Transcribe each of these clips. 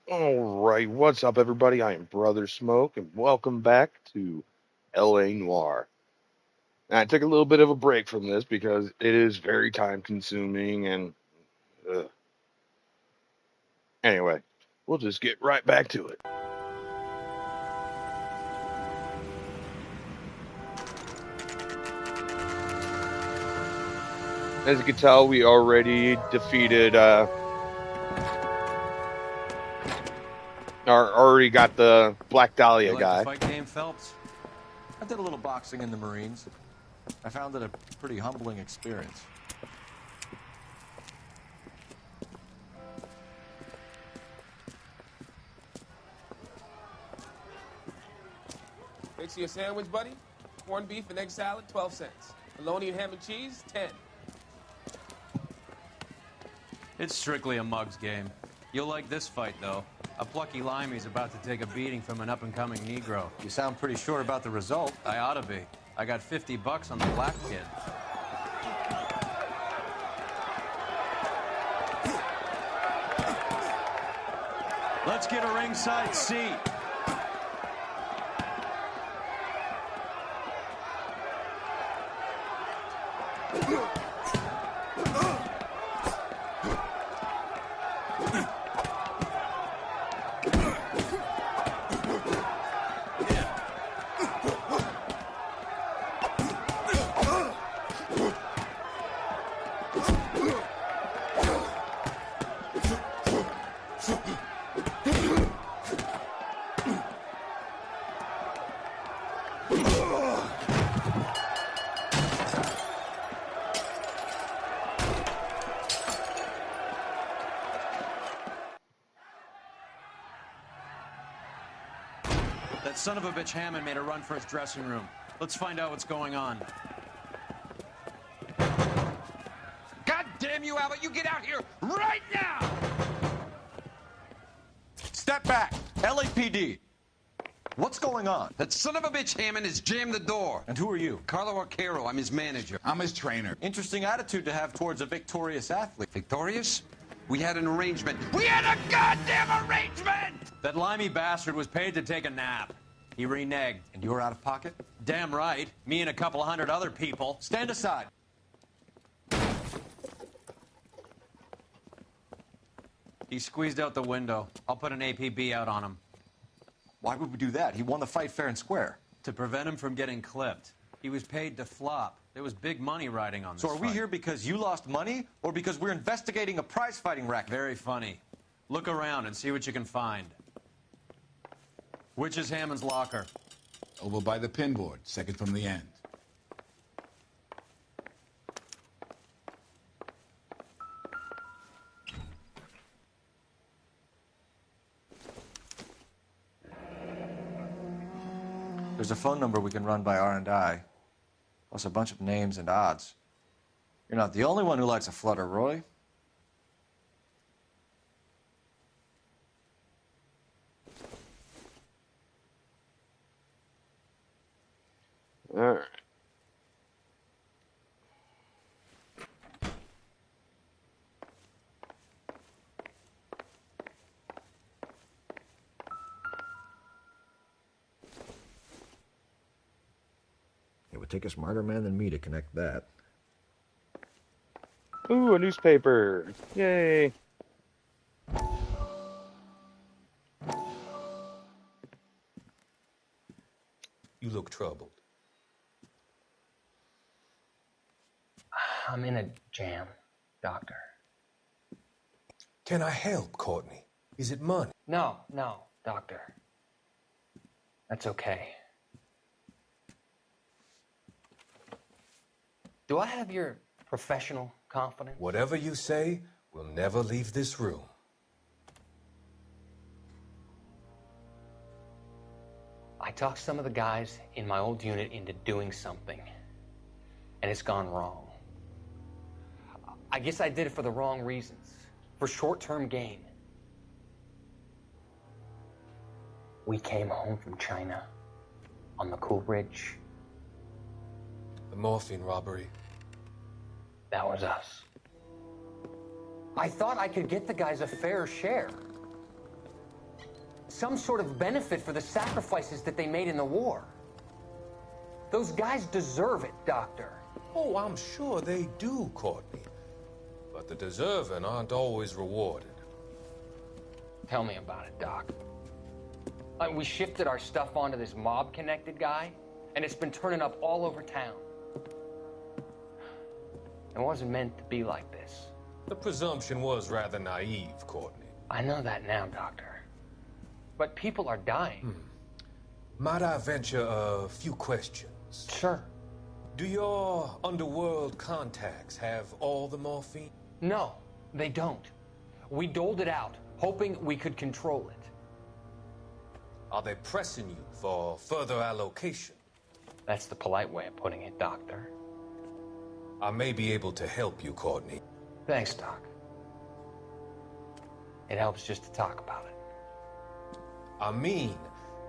Alright, what's up, everybody? I am Brother Smoke, and welcome back to LA Noir. Now, I took a little bit of a break from this because it is very time consuming, and uh, anyway, we'll just get right back to it. As you can tell, we already defeated, already got the Black You Dahlia like the guy. fight game, Phelps? I did a little boxing in the Marines. I found it a pretty humbling experience. Fix you a sandwich, buddy? Corned beef and egg salad, 12 cents. Bologna and ham and cheese, 10. It's strictly a mug's game. You'll like this fight, though. A plucky limey's about to take a beating from an up-and-coming Negro. You sound pretty sure about the result. I ought to be. I got $50 on the black kid. Let's get a ringside seat. That son of a bitch Hammond made a run for his dressing room. Let's find out what's going on. God damn you, Albert! You get out here right now! Step back! LAPD! What's going on? That son of a bitch Hammond has jammed the door. And who are you? Carlo Arcaro, I'm his manager. I'm his trainer. Interesting attitude to have towards a victorious athlete. Victorious? We had an arrangement. We had a goddamn arrangement! That limey bastard was paid to take a nap. He reneged. And you're out of pocket? Damn right. Me and a couple hundred other people. Stand aside. He squeezed out the window. I'll put an APB out on him. Why would we do that? He won the fight fair and square. To prevent him from getting clipped. He was paid to flop. There was big money riding on this So are we fight. here because you lost money or because we're investigating a prize-fighting racket? Very funny. Look around and see what you can find. Which is Hammond's locker? Over by the pinboard, second from the end. There's a phone number we can run by R&I, plus a bunch of names and odds. You're not the only one who likes a flutter, Roy. Alright. It would take a smarter man than me to connect that. Ooh, a newspaper. Yay. You look troubled. I'm in a jam, Doctor. Can I help, Courtney? Is it money? No, Doctor. That's okay. Do I have your professional confidence? Whatever you say, we'll never leave this room. I talked some of the guys in my old unit into doing something, and it's gone wrong. I guess I did it for the wrong reasons, for short-term gain. We came home from China on the Cool Bridge. The morphine robbery. That was us. I thought I could get the guys a fair share. some sort of benefit for the sacrifices that they made in the war. Those guys deserve it, Doctor. Oh, I'm sure they do, Courtney. But the deserving aren't always rewarded. Tell me about it, Doc. We shifted our stuff onto this mob-connected guy, and it's been turning up all over town. It wasn't meant to be like this. The presumption was rather naive, Courtney. I know that now, Doctor. But people are dying. Might I venture a few questions? Sure. Do your underworld contacts have all the morphine? No, they don't. We doled it out, hoping we could control it. Are they pressing you for further allocation? That's the polite way of putting it, Doctor. I may be able to help you, Courtney. Thanks, Doc. It helps just to talk about it. I mean,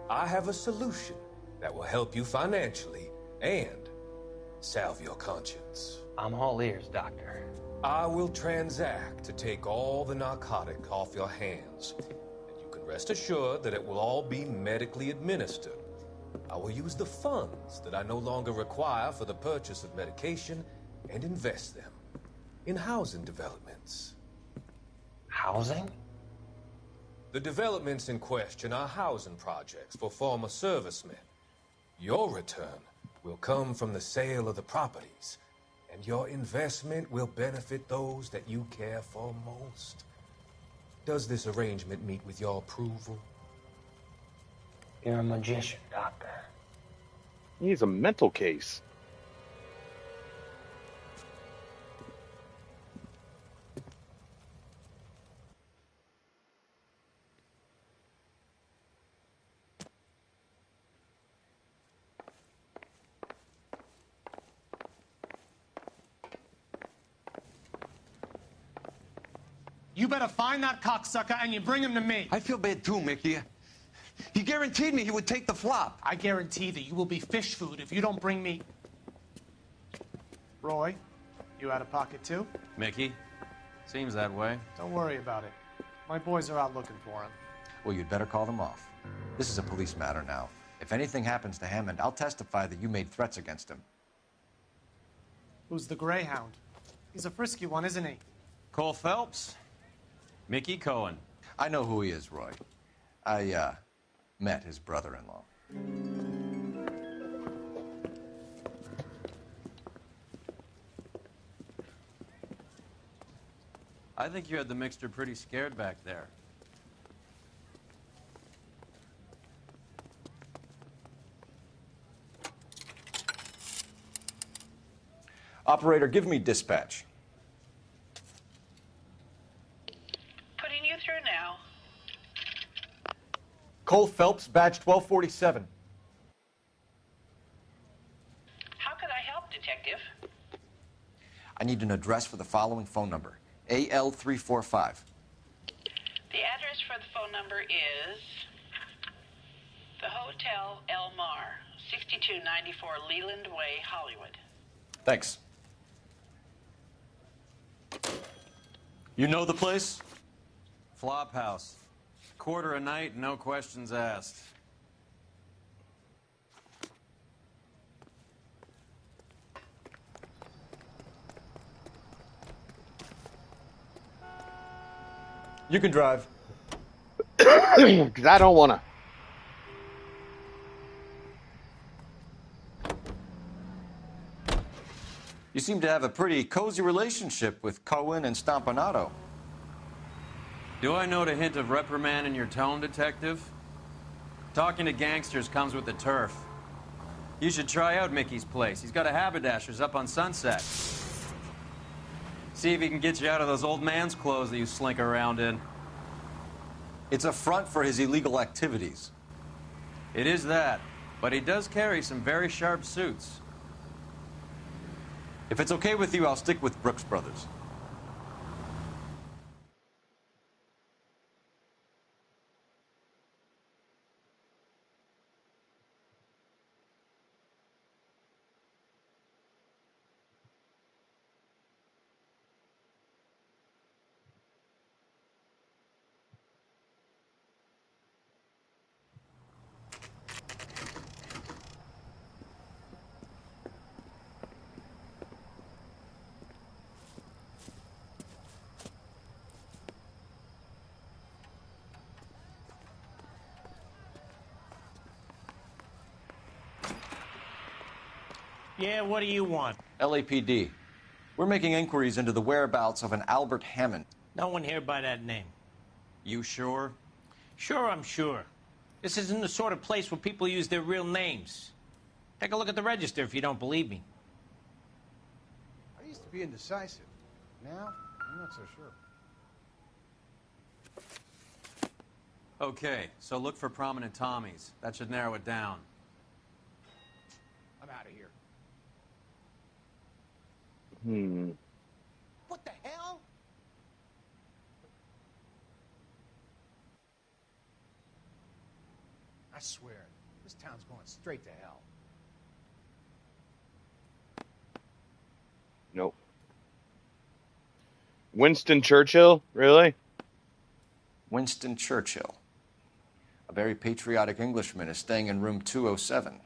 I have a solution that will help you financially and salve your conscience. I'm all ears, Doctor. I will transact to take all the narcotic off your hands, and you can rest assured that it will all be medically administered. I will use the funds that I no longer require for the purchase of medication and invest them in housing developments. Housing? The developments in question are housing projects for former servicemen. Your return will come from the sale of the properties, and your investment will benefit those that you care for most. Does this arrangement meet with your approval? You're a magician, Doctor. He's a mental case. You better find that cocksucker and you bring him to me. I feel bad too, Mickey. He guaranteed me he would take the flop. I guarantee that you will be fish food if you don't bring me... Roy, you out of pocket too? Mickey? Seems that way. Don't worry about it. My boys are out looking for him. Well, you'd better call them off. This is a police matter now. If anything happens to Hammond, I'll testify that you made threats against him. Who's the Greyhound? He's a frisky one, isn't he? Cole Phelps? Mickey Cohen. I know who he is, Roy. I, met his brother-in-law. I think you had the mixture pretty scared back there. Operator, give me dispatch. Putting you through now. Cole Phelps, badge 1247. How could I help, Detective? I need an address for the following phone number. AL345. The address for the phone number is the Hotel El Mar, 6294 Leland Way, Hollywood. Thanks. You know the place? Flop house. Quarter a night, no questions asked. You can drive. Because I don't want to. You seem to have a pretty cozy relationship with Cohen and Stompanato. Do I note a hint of reprimand in your tone, Detective? Talking to gangsters comes with the turf. You should try out Mickey's place. He's got a haberdasher's up on Sunset. See if he can get you out of those old man's clothes that you slink around in. It's a front for his illegal activities. It is that, but he does carry some very sharp suits. If it's okay with you, I'll stick with Brooks Brothers. Yeah, what do you want? LAPD. We're making inquiries into the whereabouts of an Albert Hammond. No one here by that name. You sure? Sure, I'm sure. This isn't the sort of place where people use their real names. Take a look at the register if you don't believe me. I used to be indecisive. Now, I'm not so sure. Okay, so look for prominent Tommies. That should narrow it down. I'm out of here. What the hell? I swear, this town's going straight to hell. Nope. Winston Churchill? Really? Winston Churchill. A very patriotic Englishman is staying in room 207.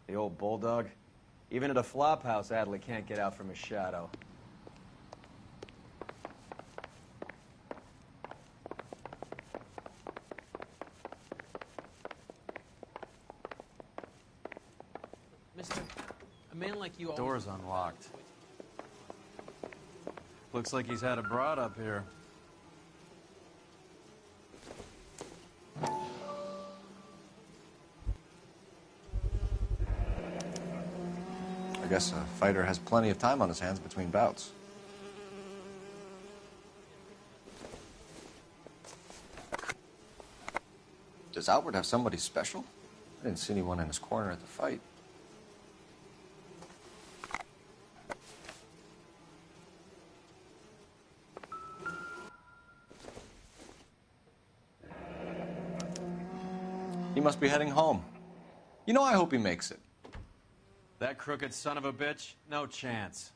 The old bulldog. Even at a flop house, Adley can't get out from his shadow. Mister, a man like you... Door's unlocked. Looks like he's had a broad up here. I guess a fighter has plenty of time on his hands between bouts. Does Albert have somebody special? I didn't see anyone in his corner at the fight. He must be heading home. You know, I hope he makes it. That crooked son of a bitch? No chance.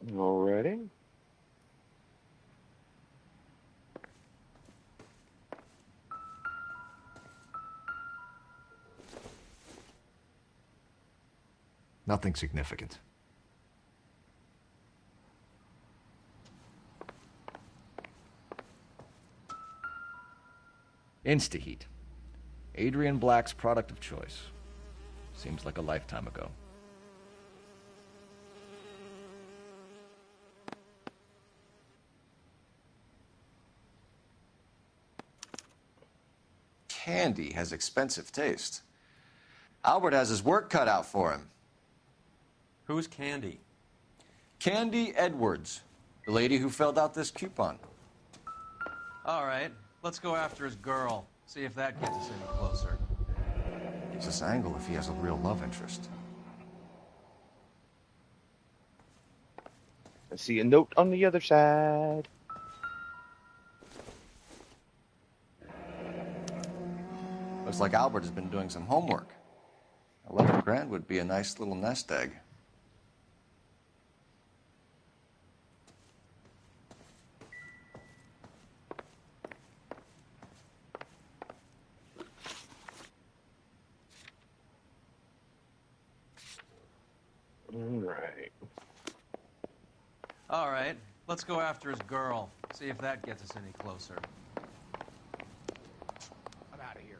Alrighty. Nothing significant. Instaheat. Adrian Black's product of choice. Seems like a lifetime ago. Candy has expensive taste. Albert has his work cut out for him. Who's Candy? Candy Edwards, the lady who filled out this coupon. All right, let's go after his girl. See if that gets us any closer. Gives us angle if he has a real love interest. I see a note on the other side. Looks like Albert has been doing some homework. 11 grand would be a nice little nest egg. All right, let's go after his girl. See if that gets us any closer. I'm out of here.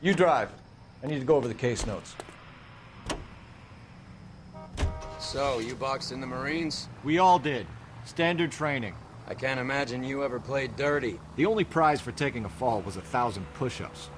You drive. I need to go over the case notes. So, you boxed in the Marines? We all did. Standard training. I can't imagine you ever played dirty. The only prize for taking a fall was 1,000 push-ups.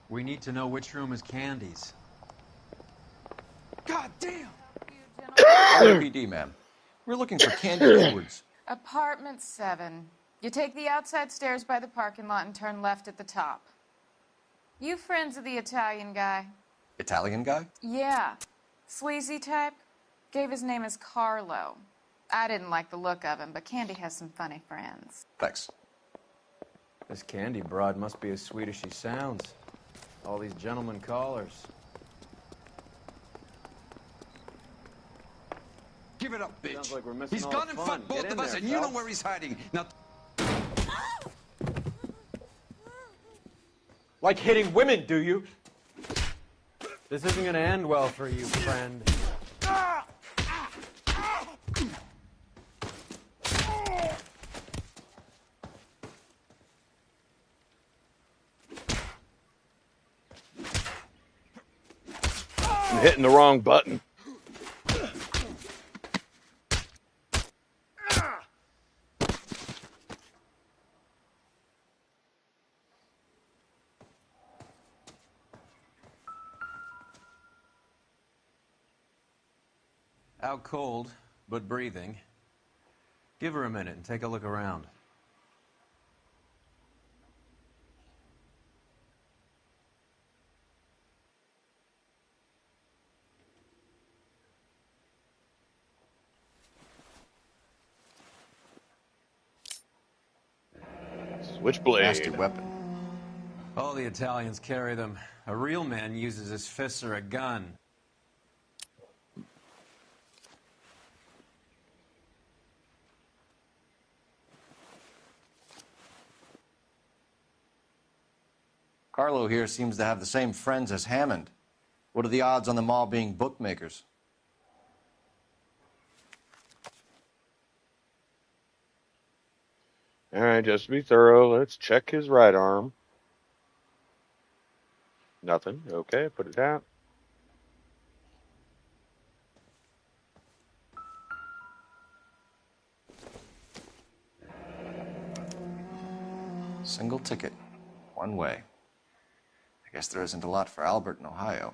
We need to know which room is Candy's. God damn! LAPD, ma'am. We're looking for Candy Edwards. Apartment 7. You take the outside stairs by the parking lot and turn left at the top. You friends of the Italian guy? Italian guy? Yeah. Sleazy type. Gave his name as Carlo. I didn't like the look of him, but Candy has some funny friends. Thanks. This Candy broad must be as sweet as she sounds. All these gentlemen callers. Give it up, bitch. Sounds like we're missing He's all gone the and fun. fucked both Get in of us, there, and you know Phelps. where he's hiding. Now, Like hitting women, do you? This isn't gonna end well for you, friend. I'm hitting the wrong button. Out cold, but breathing. Give her a minute and take a look around. Switchblade. Nasty weapon. All the Italians carry them. A real man uses his fists or a gun. Carlo here seems to have the same friends as Hammond. What are the odds on them all being bookmakers? All right, just to be thorough, let's check his right arm. Nothing. Okay, put it down. Single ticket. One way. I guess there isn't a lot for Albert in Ohio.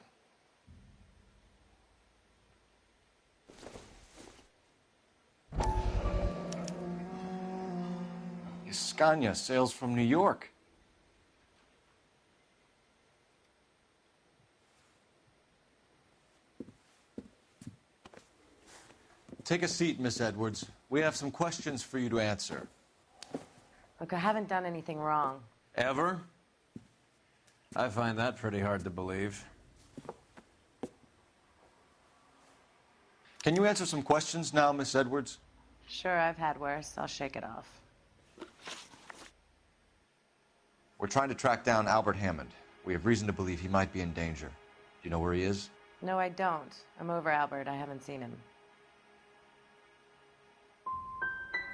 Scania sails from New York. Take a seat, Miss Edwards. We have some questions for you to answer. Look, I haven't done anything wrong. Ever? I find that pretty hard to believe. Can you answer some questions now, Miss Edwards? Sure, I've had worse. I'll shake it off. We're trying to track down Albert Hammond. We have reason to believe he might be in danger. Do you know where he is? No, I don't. I'm over Albert. I haven't seen him.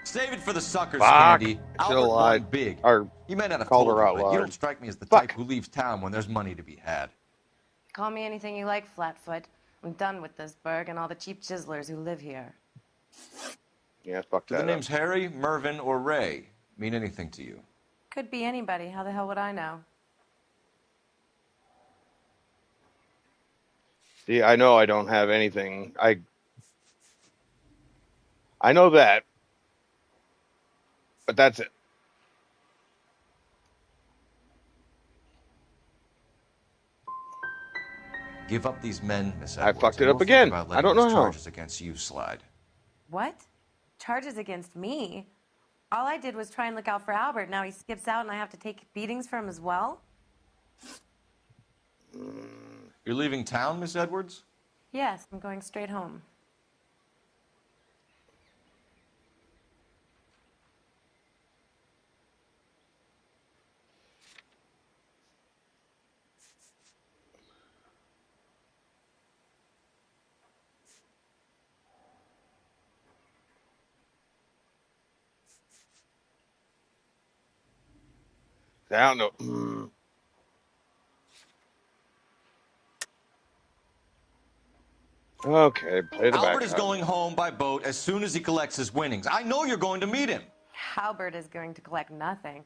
Save it for the suckers, Fuck. Candy. Still Albert lied. won big. Or You may not have called told her you, out but you loud. don't strike me as the Fuck. type who leaves town when there's money to be had. Call me anything you like, Flatfoot. I'm done with this burg and all the cheap chiselers who live here. Yeah, fuck Do that the up. names Harry, Mervyn, or Ray mean anything to you? Could be anybody. How the hell would I know? See, I know I don't have anything. I know that, but that's it. Give up these men, Miss I Edwards. fucked it and up we'll think again. about I letting don't know these how. charges against you slide. What? Charges against me? All I did was try and look out for Albert. Now he skips out and I have to take beatings for him as well? You're leaving town, Miss Edwards? Yes, I'm going straight home. I don't know. Okay, play the Albert back. is going home by boat as soon as he collects his winnings. I know you're going to meet him. Albert is going to collect nothing.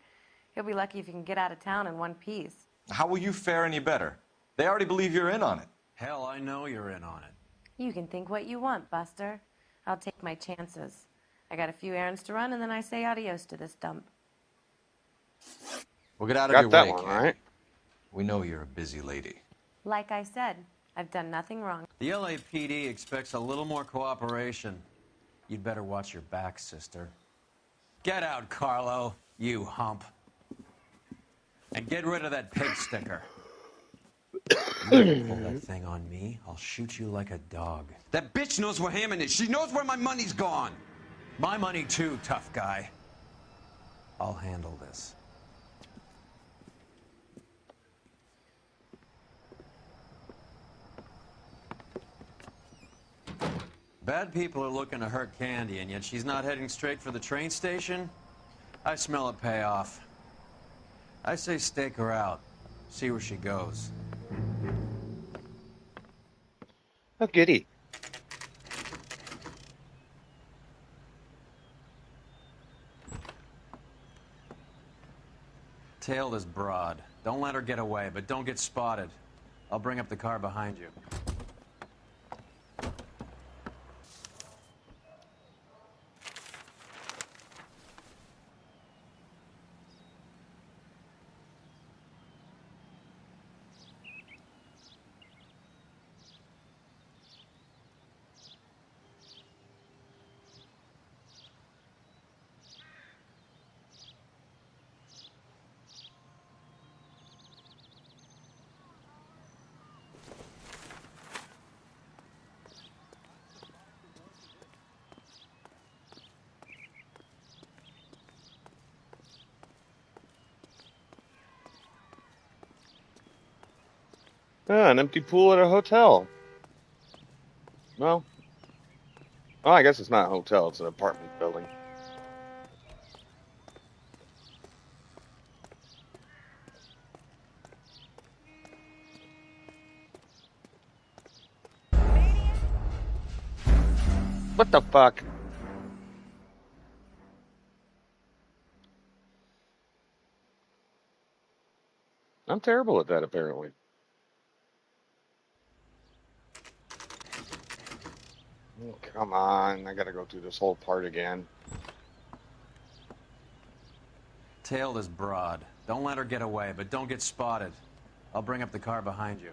He'll be lucky if he can get out of town in one piece. How will you fare any better? They already believe you're in on it. Hell, I know you're in on it. You can think what you want, Buster. I'll take my chances. I got a few errands to run, and then I say adios to this dump. We'll get out of Got your that way, one, Candy. right? We know you're a busy lady. Like I said, I've done nothing wrong. The LAPD expects a little more cooperation. You'd better watch your back, sister. Get out, Carlo, you hump. And get rid of that pig sticker. You pull that thing on me, I'll shoot you like a dog. That bitch knows where Hammond is. She knows where my money's gone. My money too, tough guy. I'll handle this. Bad people are looking to hurt Candy, and yet she's not heading straight for the train station? I smell a payoff. I say stake her out. See where she goes. Oh, giddy. Tail this broad. Don't let her get away, but don't get spotted. I'll bring up the car behind you. Ah, an empty pool at a hotel. Well, I guess it's not a hotel, it's an apartment building. What the fuck? I'm terrible at that, apparently. Oh, come on, I gotta go through this whole part again. Tail this broad. Don't let her get away, but don't get spotted. I'll bring up the car behind you.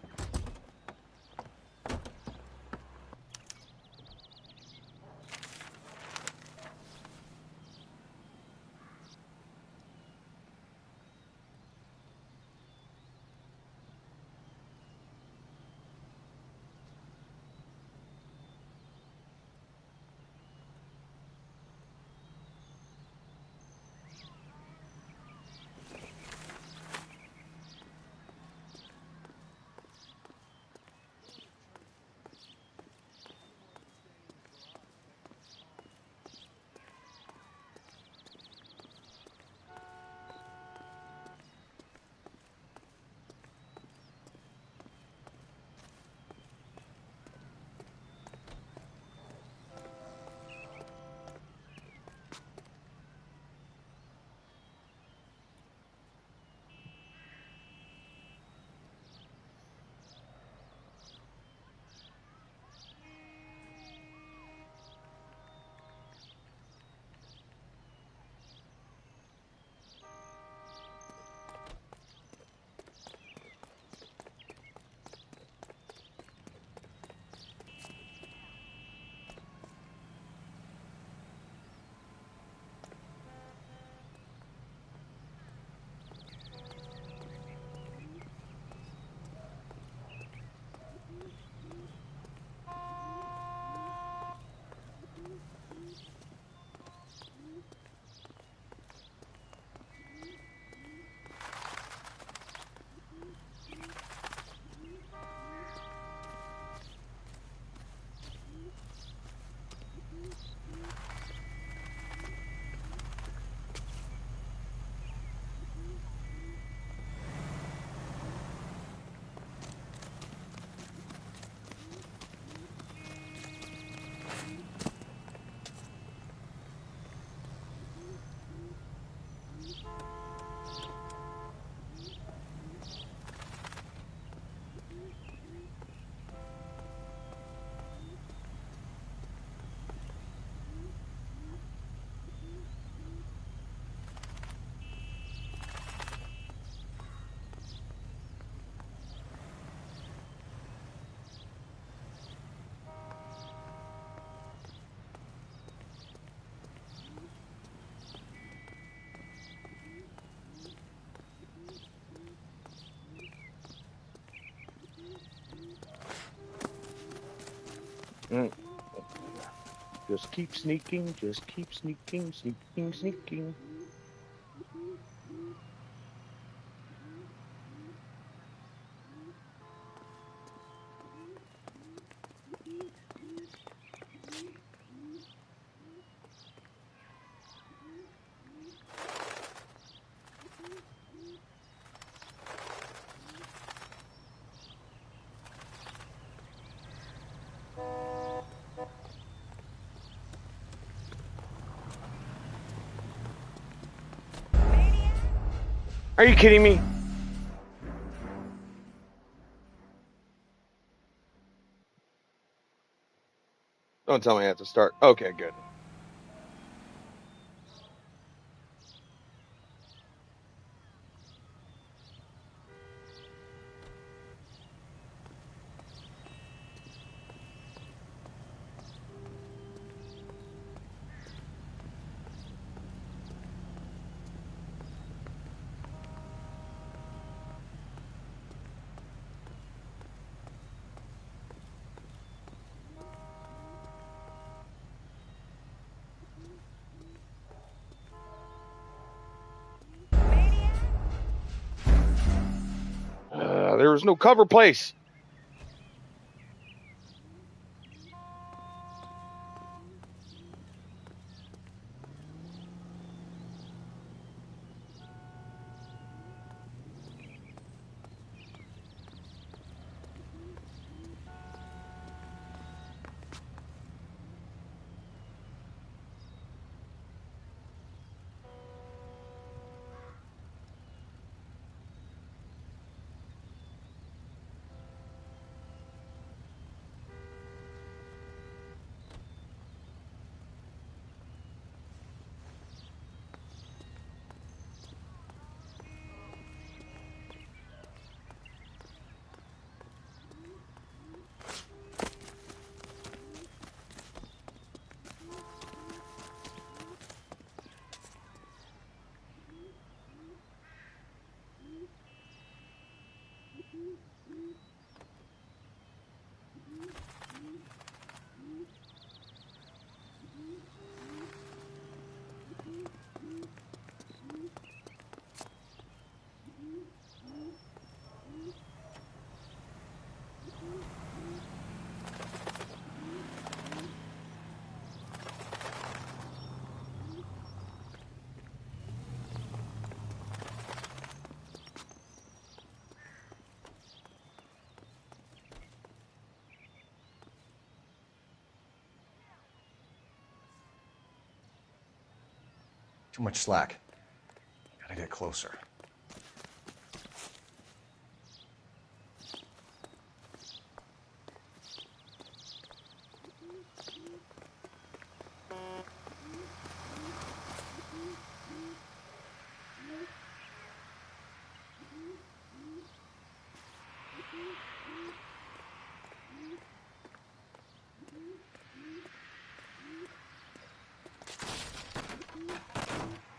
Mm. Just keep sneaking, just keep sneaking, sneaking, sneaking. Are you kidding me? Don't tell me I have to start. Okay, good. There was no cover place. Too much slack. Gotta get closer.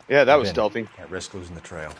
Yeah, that Move was in. stealthy. Can't risk losing the trail.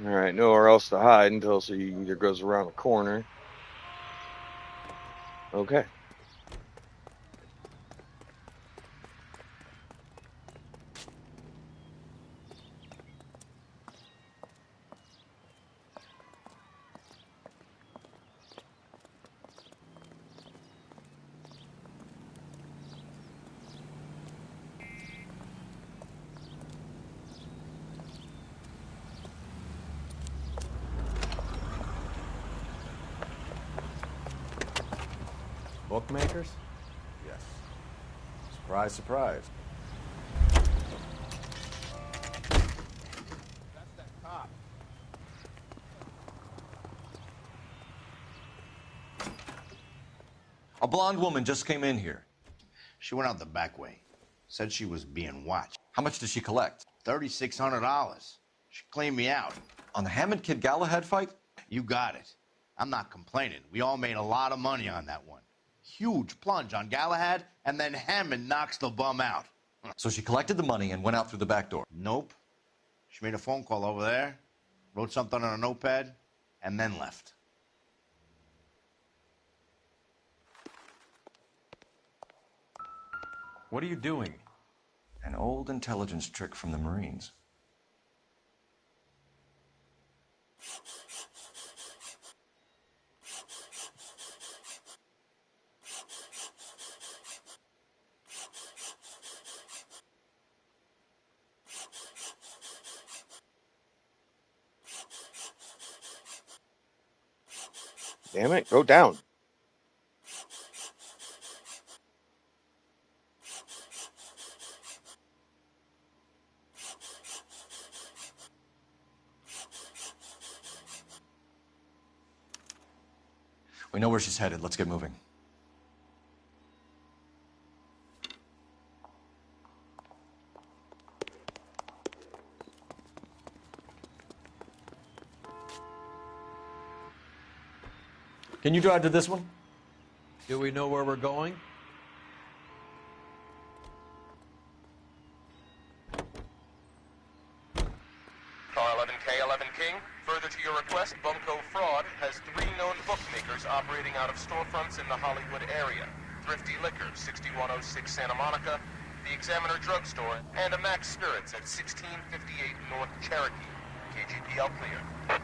All right, nowhere else to hide until she either goes around the corner. Okay. bookmakers? Yes. Surprise, surprise. A blonde woman just came in here. She went out the back way. Said she was being watched. How much did she collect? $3,600. She cleaned me out. On the Hammond Kid Galahad fight? You got it. I'm not complaining. We all made a lot of money on that one. Huge plunge on Galahad, and then Hammond knocks the bum out. So she collected the money and went out through the back door? Nope. She made a phone call over there, wrote something on a notepad, and then left. What are you doing? An old intelligence trick from the Marines. Damn it, go down. We know where she's headed. Let's get moving. Can you drive to this one? Do we know where we're going? R11K, 11 King. Further to your request, Bumco Fraud has 3 known bookmakers operating out of storefronts in the Hollywood area. Thrifty Liquor, 6106 Santa Monica, the Examiner Drugstore, and a Max Spirits at 1658 North Cherokee. KGPL clear.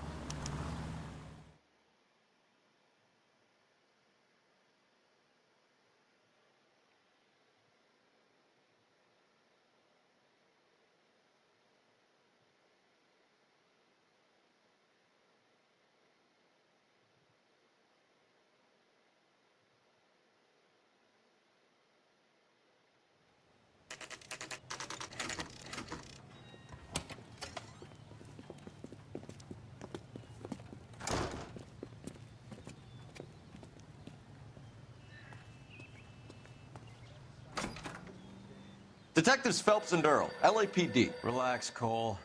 Detectives Phelps and Earl, LAPD. Relax, Cole.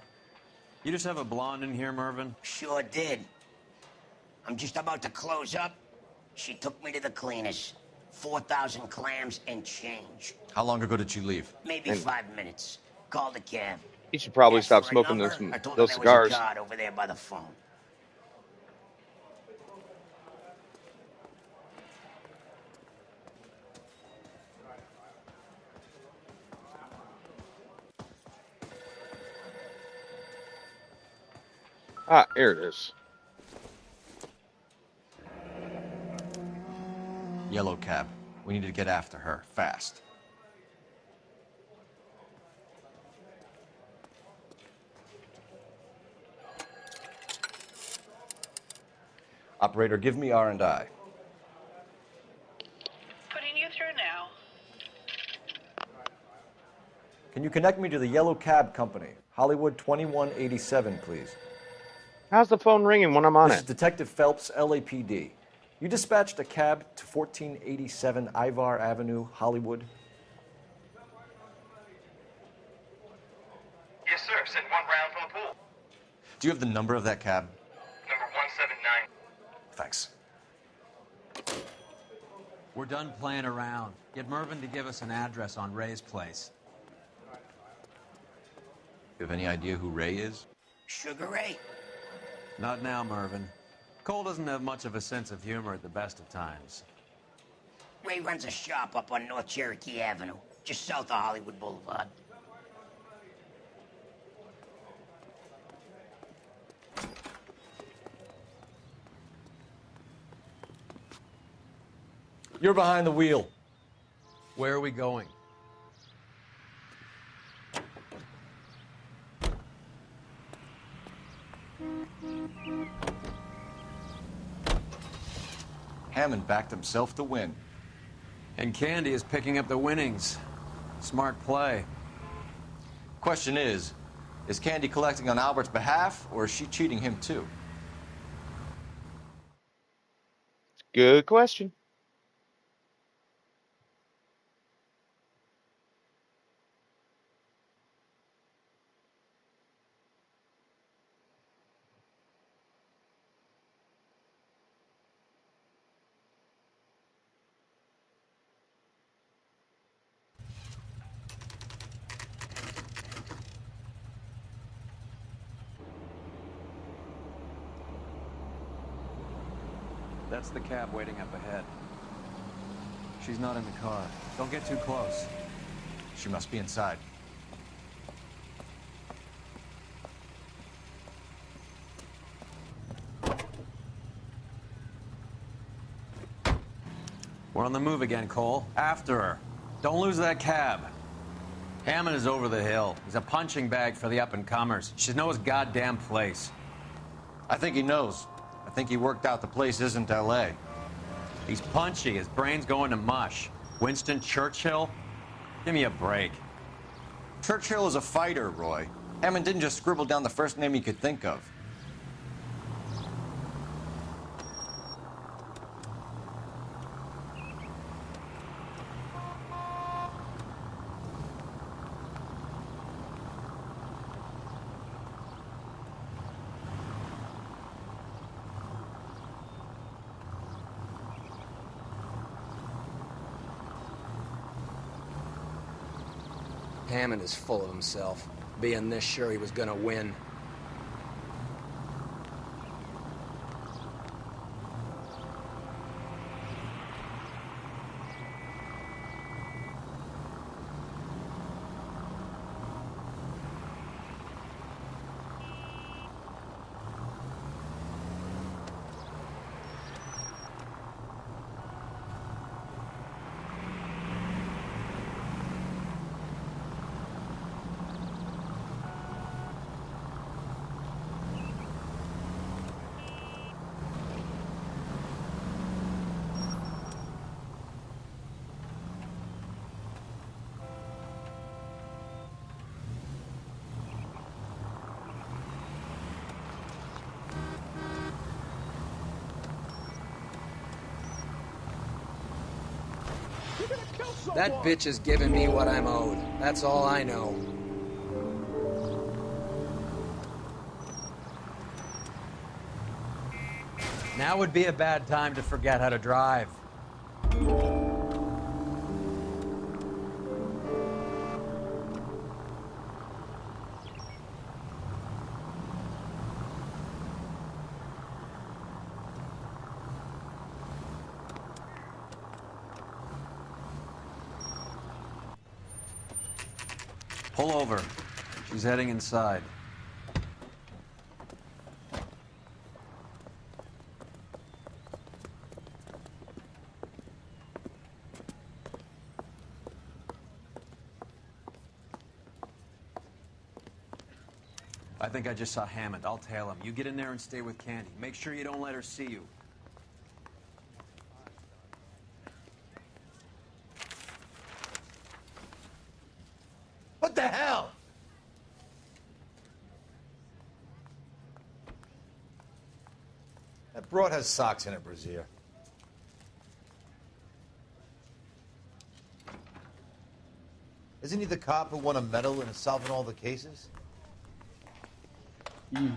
You just have a blonde in here, Mervyn? Sure did. I'm just about to close up. She took me to the cleaners. 4,000 clams and change. How long ago did she leave? Maybe 5 minutes. Called a cab. You should probably Asked stop for a smoking number. those I told her those there cigars. was a guard over there by the phone. Ah, here it is. Yellow cab. We need to get after her, fast. Operator, give me R&I. Putting you through now. Can you connect me to the Yellow Cab Company? Hollywood 2187, please. How's the phone ringing when I'm on This it? is Detective Phelps, LAPD. You dispatched a cab to 1487 Ivar Avenue, Hollywood. Yes, sir. Sent one round from the pool. Do you have the number of that cab? Number 179. Thanks. We're done playing around. Get Mervyn to give us an address on Ray's place. You have any idea who Ray is? Sugar Ray? Not now, Mervyn. Cole doesn't have much of a sense of humor at the best of times. Ray runs a shop up on North Cherokee Avenue, just south of Hollywood Boulevard. You're behind the wheel. Where are we going? Hammond backed himself to win. And Candy is picking up the winnings. Smart play. Question is Candy collecting on Albert's behalf, or is she cheating him too? Good question. That's the cab waiting up ahead. She's not in the car. Don't get too close. She must be inside. We're on the move again, Cole. After her. Don't lose that cab. Hammond is over the hill. He's a punching bag for the up-and-comers. She knows his goddamn place. I think he knows. I think he worked out the place isn't L.A. He's punchy. His brain's going to mush. Winston Churchill? Give me a break. Churchill is a fighter, Roy. Hammond didn't just scribble down the first name he could think of. Hammond is full of himself, being this sure he was gonna win. That bitch is giving me what I'm owed. That's all I know. Now would be a bad time to forget how to drive. Pull over. She's heading inside. I think I just saw Hammond. I'll tail him. You get in there and stay with Candy. Make sure you don't let her see you. What the hell? That broad has socks in it, Brazier. Isn't he the cop who won a medal in solving all the cases? Broad!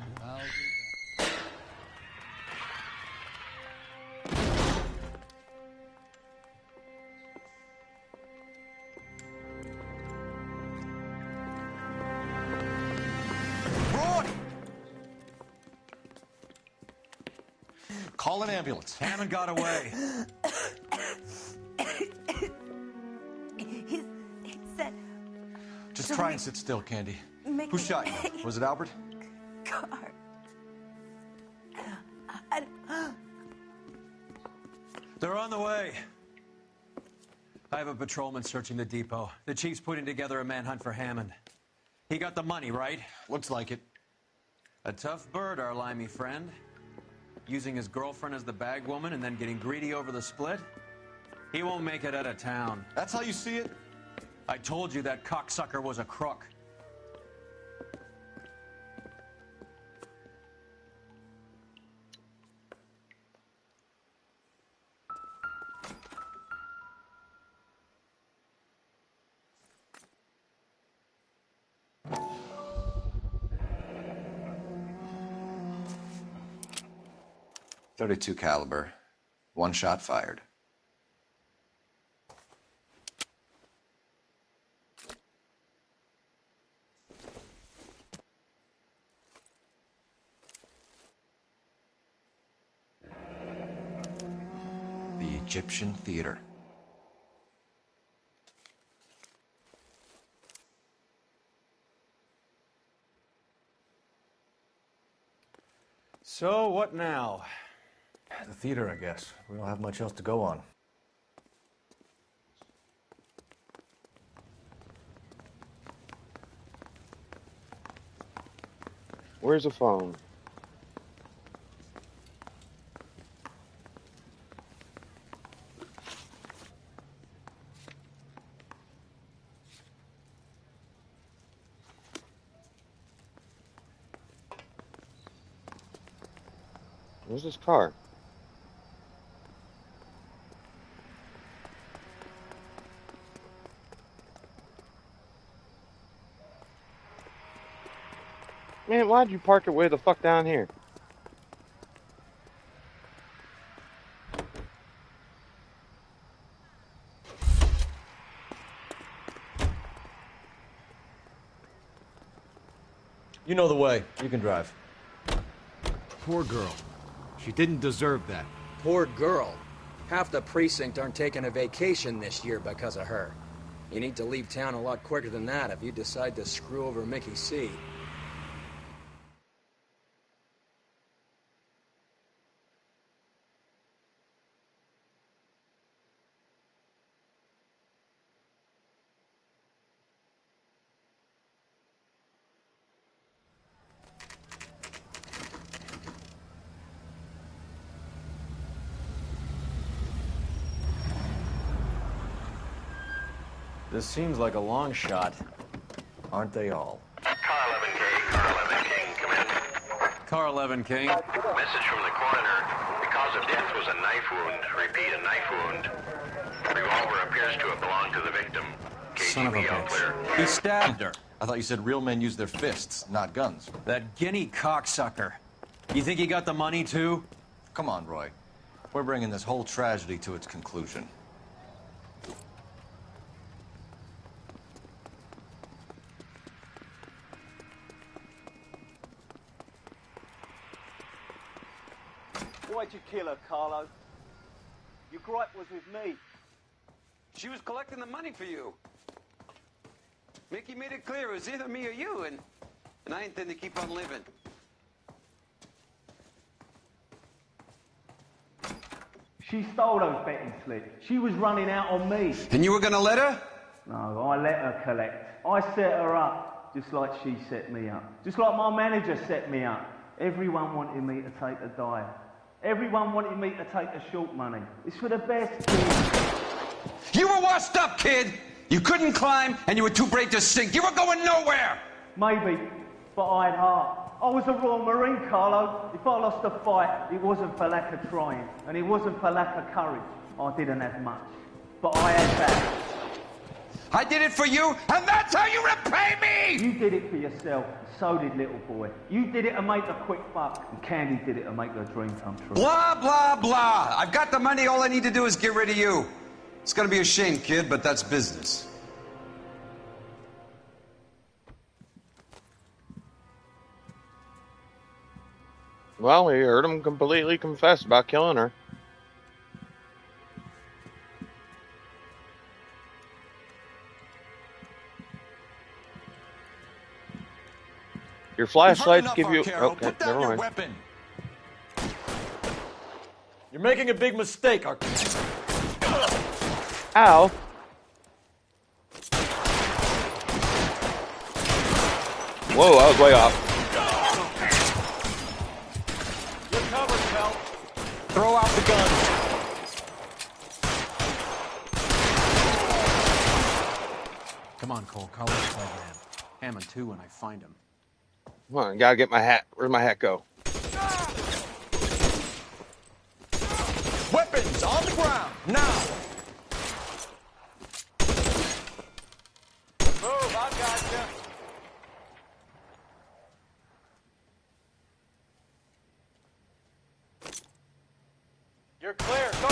Call an ambulance. Hammond got away. He said... Just try and sit still, Candy. Who shot you? Was it Albert? Car. They're on the way. I have a patrolman searching the depot. The chief's putting together a manhunt for Hammond. He got the money, right? Looks like it. A tough bird, our limey friend. Using his girlfriend as the bag woman and then getting greedy over the split? He won't make it out of town. That's how you see it? I told you that cocksucker was a crook. .32 caliber. One shot fired. The Egyptian Theater. So, what now? The theater, I guess. We don't have much else to go on. Where's the phone? Where's this car? Man, why'd you park it way the fuck down here? You know the way. You can drive. Poor girl. She didn't deserve that. Poor girl. Half the precinct aren't taking a vacation this year because of her. You need to leave town a lot quicker than that if you decide to screw over Mickey C. This seems like a long shot. Aren't they all? Car 11 King. Message from the coroner. The cause of death was a knife wound. Repeat, a knife wound. Revolver appears to have belonged to the victim. Son of a KGB all clear. bitch. He stabbed her. I thought you said real men use their fists, not guns. That guinea cocksucker. You think he got the money, too? Come on, Roy. We're bringing this whole tragedy to its conclusion. Why'd you kill her, Carlo? Your gripe was with me. She was collecting the money for you. Mickey made it clear it was either me or you, and I intend to keep on living. She stole those betting slips. She was running out on me. And you were gonna let her? No, I let her collect. I set her up, just like she set me up. Just like my manager set me up. Everyone wanted me to take a dive. Everyone wanted me to take the short money. It's for the best, kid. You were washed up, kid! You couldn't climb, and you were too brave to sink. You were going nowhere! Maybe, but I had heart. I was a Royal Marine, Carlo. If I lost a fight, it wasn't for lack of trying, and it wasn't for lack of courage. I didn't have much, but I had that. I did it for you, and that's how you repay me! You did it for yourself, so did little boy. You did it to make a quick buck, and Candy did it to make her dream come true. Blah, blah, blah. I've got the money. All I need to do is get rid of you. It's gonna be a shame, kid, but that's business. Well, we heard him completely confess about killing her. Your flashlights give you... Okay, never mind. Weapon. You're making a big mistake, Archie. Ow. Whoa, I was way off. You're covered, pal. Throw out the gun. Come on, Cole. Call this play, man. Hammond, too, when I find him. Come on, gotta get my hat. Where'd my hat go? Weapons on the ground, now! Move, I gotcha. You're clear, go!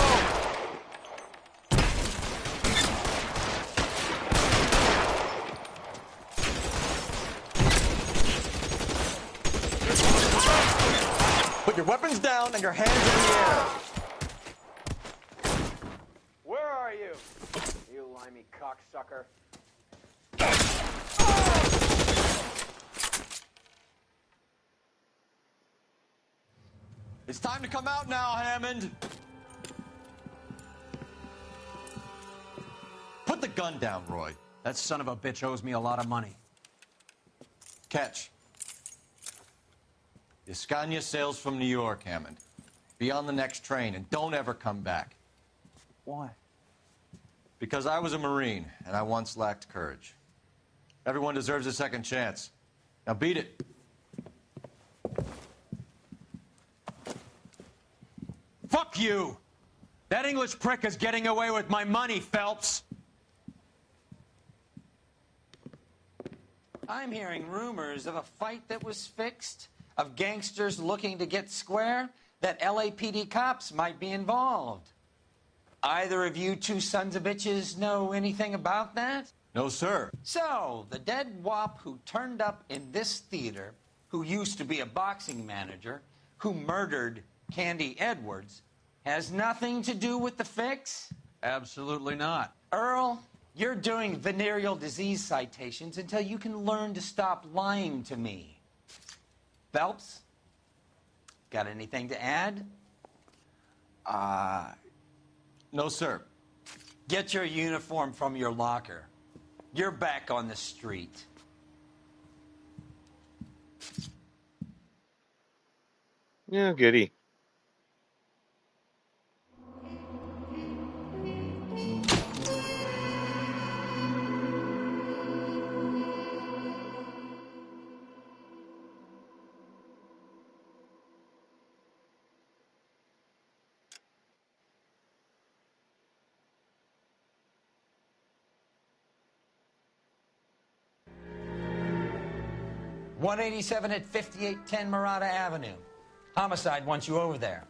Put your weapons down and your hands in the air. Where are you? You limey cocksucker. It's time to come out now, Hammond. Put the gun down, Roy. That son of a bitch owes me a lot of money. Catch. The Scania sails from New York, Hammond. Be on the next train and don't ever come back. Why? Because I was a Marine and I once lacked courage. Everyone deserves a second chance. Now beat it. Fuck you! That English prick is getting away with my money, Phelps! I'm hearing rumors of a fight that was fixed, of gangsters looking to get square, that LAPD cops might be involved. Either of you two sons of bitches know anything about that? No, sir. So, the dead wop who turned up in this theater, who used to be a boxing manager, who murdered Candy Edwards, has nothing to do with the fix? Absolutely not. Earl, you're doing venereal disease citations until you can learn to stop lying to me. Phelps, got anything to add? No, sir. Get your uniform from your locker. You're back on the street. Yeah, goody. .187 at 5810 Murata Avenue. Homicide wants you over there.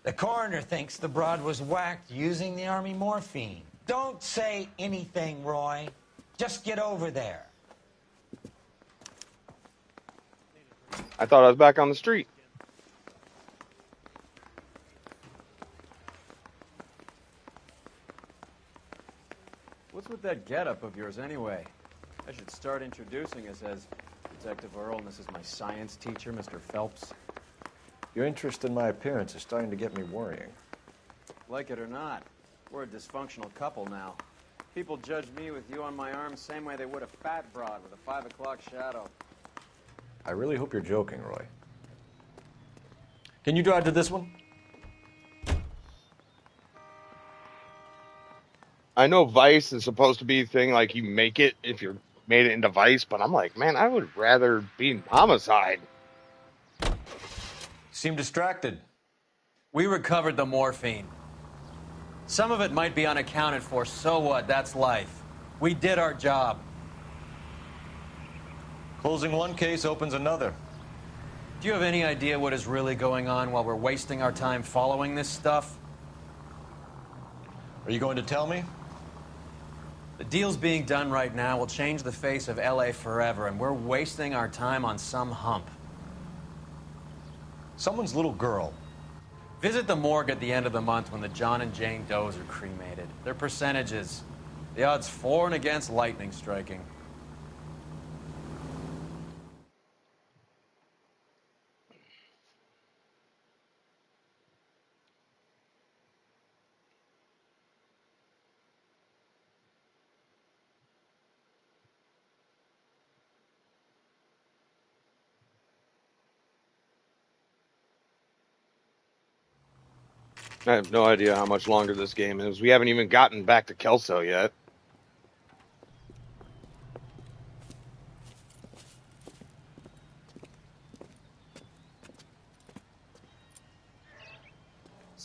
The coroner thinks the broad was whacked using the Army morphine. Don't say anything, Roy. Just get over there. I thought I was back on the street. What's with that getup of yours, anyway? I should start introducing us as Detective Earl, and this is my science teacher, Mr. Phelps. Your interest in my appearance is starting to get me worrying. Like it or not, we're a dysfunctional couple now. People judge me with you on my arm same way they would a fat broad with a 5 o'clock shadow. I really hope you're joking, Roy. Can you drive to this one? I know Vice is supposed to be a thing like you make it if you're made it into Vice, but I'm like, man, I would rather be in Homicide. Seem distracted. We recovered the morphine. Some of it might be unaccounted for, so what? That's life. We did our job. Closing one case opens another. Do you have any idea what is really going on while we're wasting our time following this stuff? Are you going to tell me? The deals being done right now will change the face of LA forever, and we're wasting our time on some hump. Someone's little girl. Visit the morgue at the end of the month when the John and Jane Does are cremated. Their percentages. The odds for and against lightning striking. I have no idea how much longer this game is. We haven't even gotten back to Kelso yet.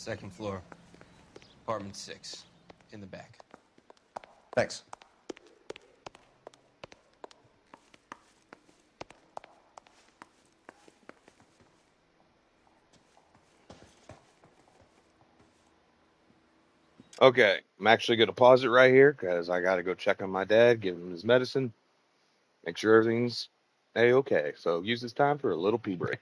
Second floor. Apartment 6. In the back. Thanks. Okay, I'm actually going to pause it right here because I got to go check on my dad, give him his medicine, make sure everything's a-okay. So use this time for a little pee break.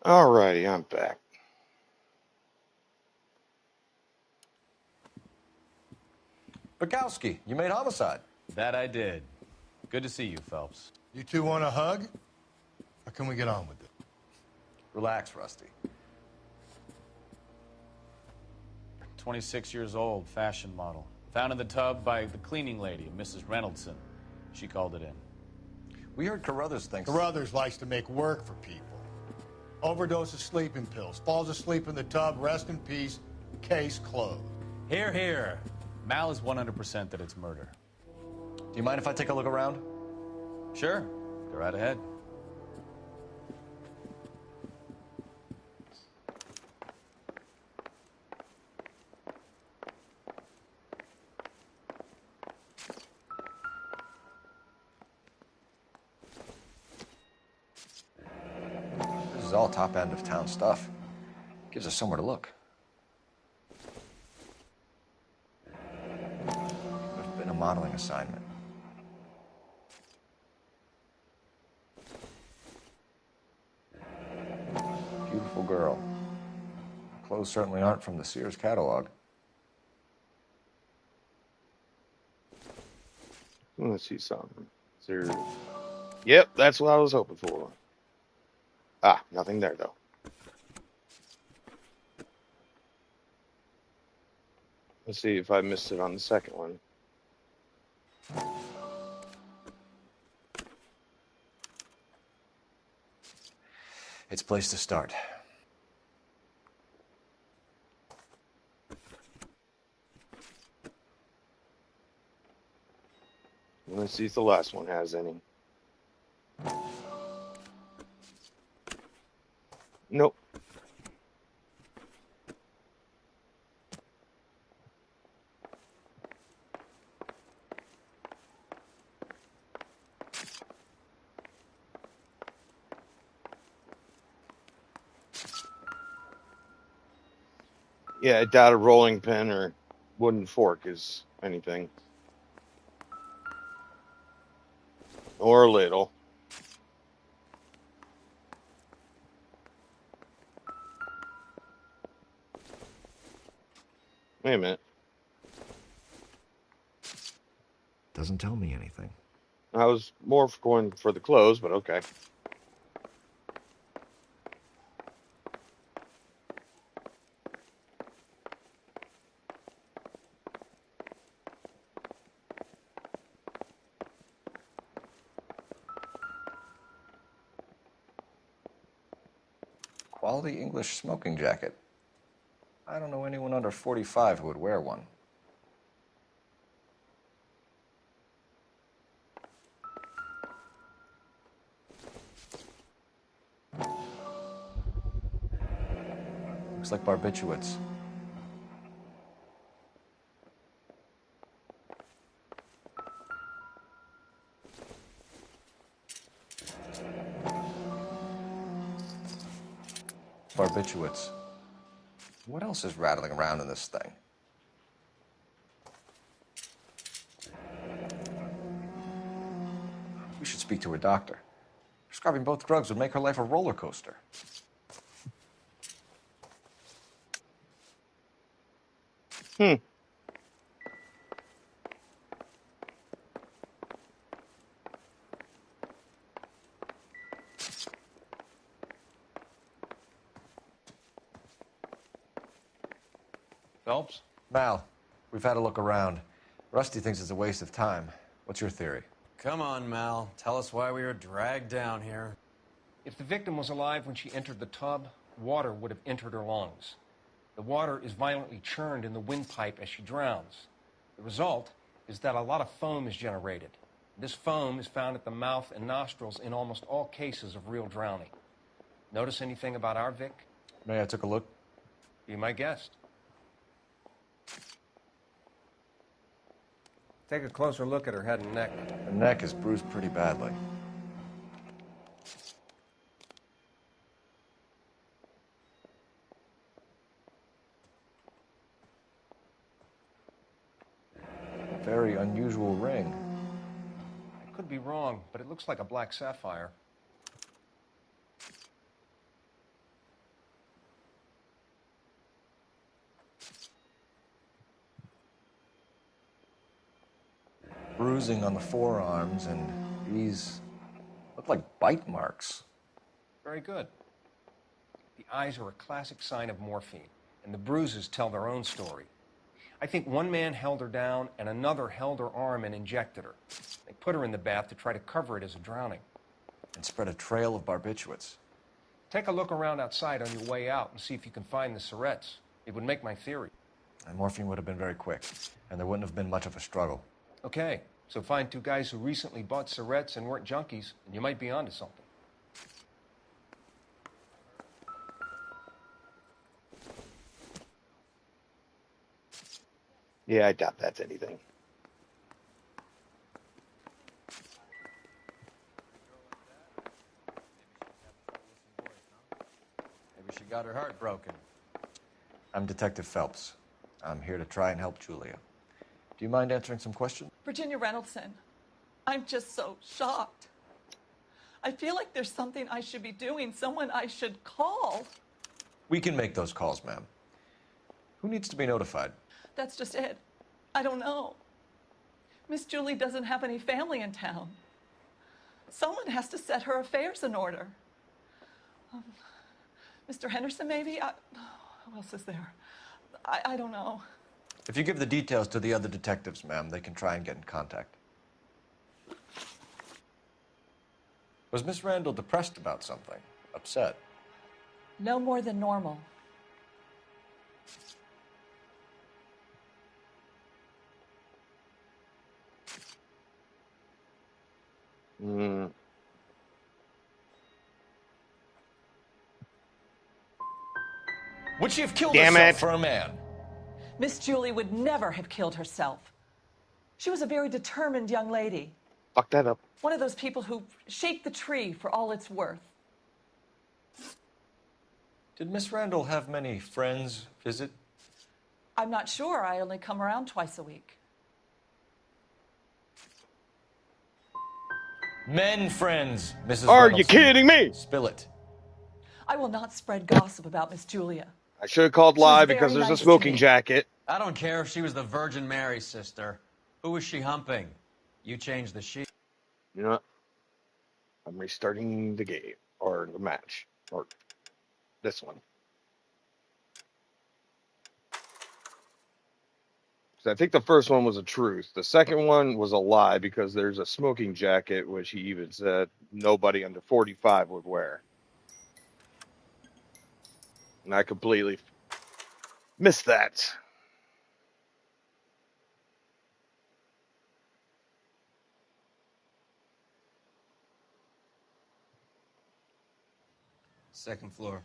Alrighty, I'm back. Bukowski, you made homicide. That I did. Good to see you, Phelps. You two want a hug? Or can we get on with it? Relax, Rusty. 26 years old, fashion model. Found in the tub by the cleaning lady, Mrs. Reynoldson. She called it in. We heard Carruthers thinks... Carruthers likes to make work for people. Overdose of sleeping pills. Falls asleep in the tub. Rest in peace. Case closed. Here, here. Mal is 100% that it's murder. Do you mind if I take a look around? Sure. Go right ahead. This is all top end of town stuff. Gives us somewhere to look. Could have been a modeling assignment. Beautiful girl. Clothes certainly aren't from the Sears catalog. Let's see something. Is there... Yep, that's what I was hoping for. Ah, nothing there, though. Let's see if I missed it on the second one. It's a place to start. Let's see if the last one has any. Nope. Yeah, I doubt a rolling pin or wooden fork is anything. Or a ladle. Wait a minute. Doesn't tell me anything. I was more going for the clothes, but okay. Quality English smoking jacket. I don't know anyone under 45 who would wear one. Looks like barbiturates. Barbiturates. What else is rattling around in this thing? We should speak to her doctor. Prescribing both drugs would make her life a roller coaster. Phelps? Mal, we've had a look around. Rusty thinks it's a waste of time. What's your theory? Come on, Mal. Tell us why we were dragged down here. If the victim was alive when she entered the tub, water would have entered her lungs. The water is violently churned in the windpipe as she drowns. The result is that a lot of foam is generated. This foam is found at the mouth and nostrils in almost all cases of real drowning. Notice anything about our Vic? May I took a look? Be my guest. Take a closer look at her head and neck. Her neck is bruised pretty badly. A very unusual ring. I could be wrong, but it looks like a black sapphire. Bruising on the forearms, and these look like bite marks. Very good. The eyes are a classic sign of morphine, and the bruises tell their own story. I think one man held her down and another held her arm and injected her. They put her in the bath to try to cover it as a drowning. And spread a trail of barbiturates. Take a look around outside on your way out and see if you can find the syrettes. It would make my theory. And morphine would have been very quick, and there wouldn't have been much of a struggle. Okay, so find two guys who recently bought syrettes and weren't junkies, and you might be onto something. Yeah, I doubt that's anything. Maybe she got her heart broken. I'm Detective Phelps. I'm here to try and help Julia. Do you mind answering some questions? Virginia Reynoldson, I'm just so shocked. I feel like there's something I should be doing, someone I should call. We can make those calls, ma'am. Who needs to be notified? That's just it. I don't know. Miss Julie doesn't have any family in town. Someone has to set her affairs in order. Mr. Henderson, maybe? Who else is there? I don't know. If you give the details to the other detectives, ma'am, they can try and get in contact. Was Miss Randall depressed about something? Upset? No more than normal. Would she have killed Damn herself it. for a man? Miss Julie would never have killed herself. She was a very determined young lady. Fuck that up. One of those people who shake the tree for all it's worth. Did Miss Randall have many friends visit? I'm not sure. I only come around twice a week. Men friends, Mrs. Are Reynolds. you kidding me? Spill it. I will not spread gossip about Miss Julia. I should have called She was live very because there's nice a to smoking me. jacket. I don't care if she was the Virgin Mary sister. Who was she humping? You changed the sheet. You know what? I'm restarting the game, or the match, or this one. So I think the first one was a truth. The second one was a lie because there's a smoking jacket, which he even said nobody under 45 would wear. And I completely missed that. Second floor,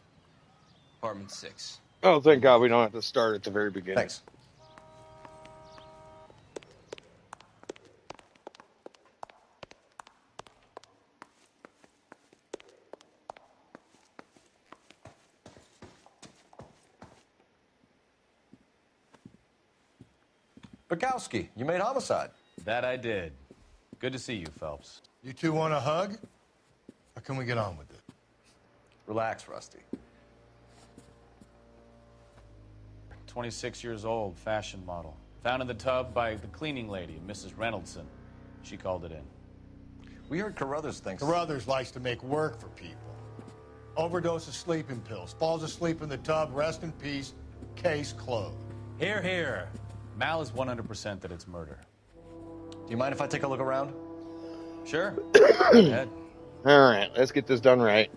apartment 6. Oh, thank God we don't have to start at the very beginning. Thanks. Bukowski, you made homicide. That I did. Good to see you, Phelps. You two want a hug? Or can we get on with it? Relax, Rusty. 26 years old, fashion model. Found in the tub by the cleaning lady, Mrs. Reynoldson. She called it in. We heard Carruthers thinks... Carruthers likes to make work for people. Overdose of sleeping pills. Falls asleep in the tub. Rest in peace. Case closed. Here, here. Mal is 100% that it's murder. Do you mind if I take a look around? Sure. Go ahead. All right, let's get this done right.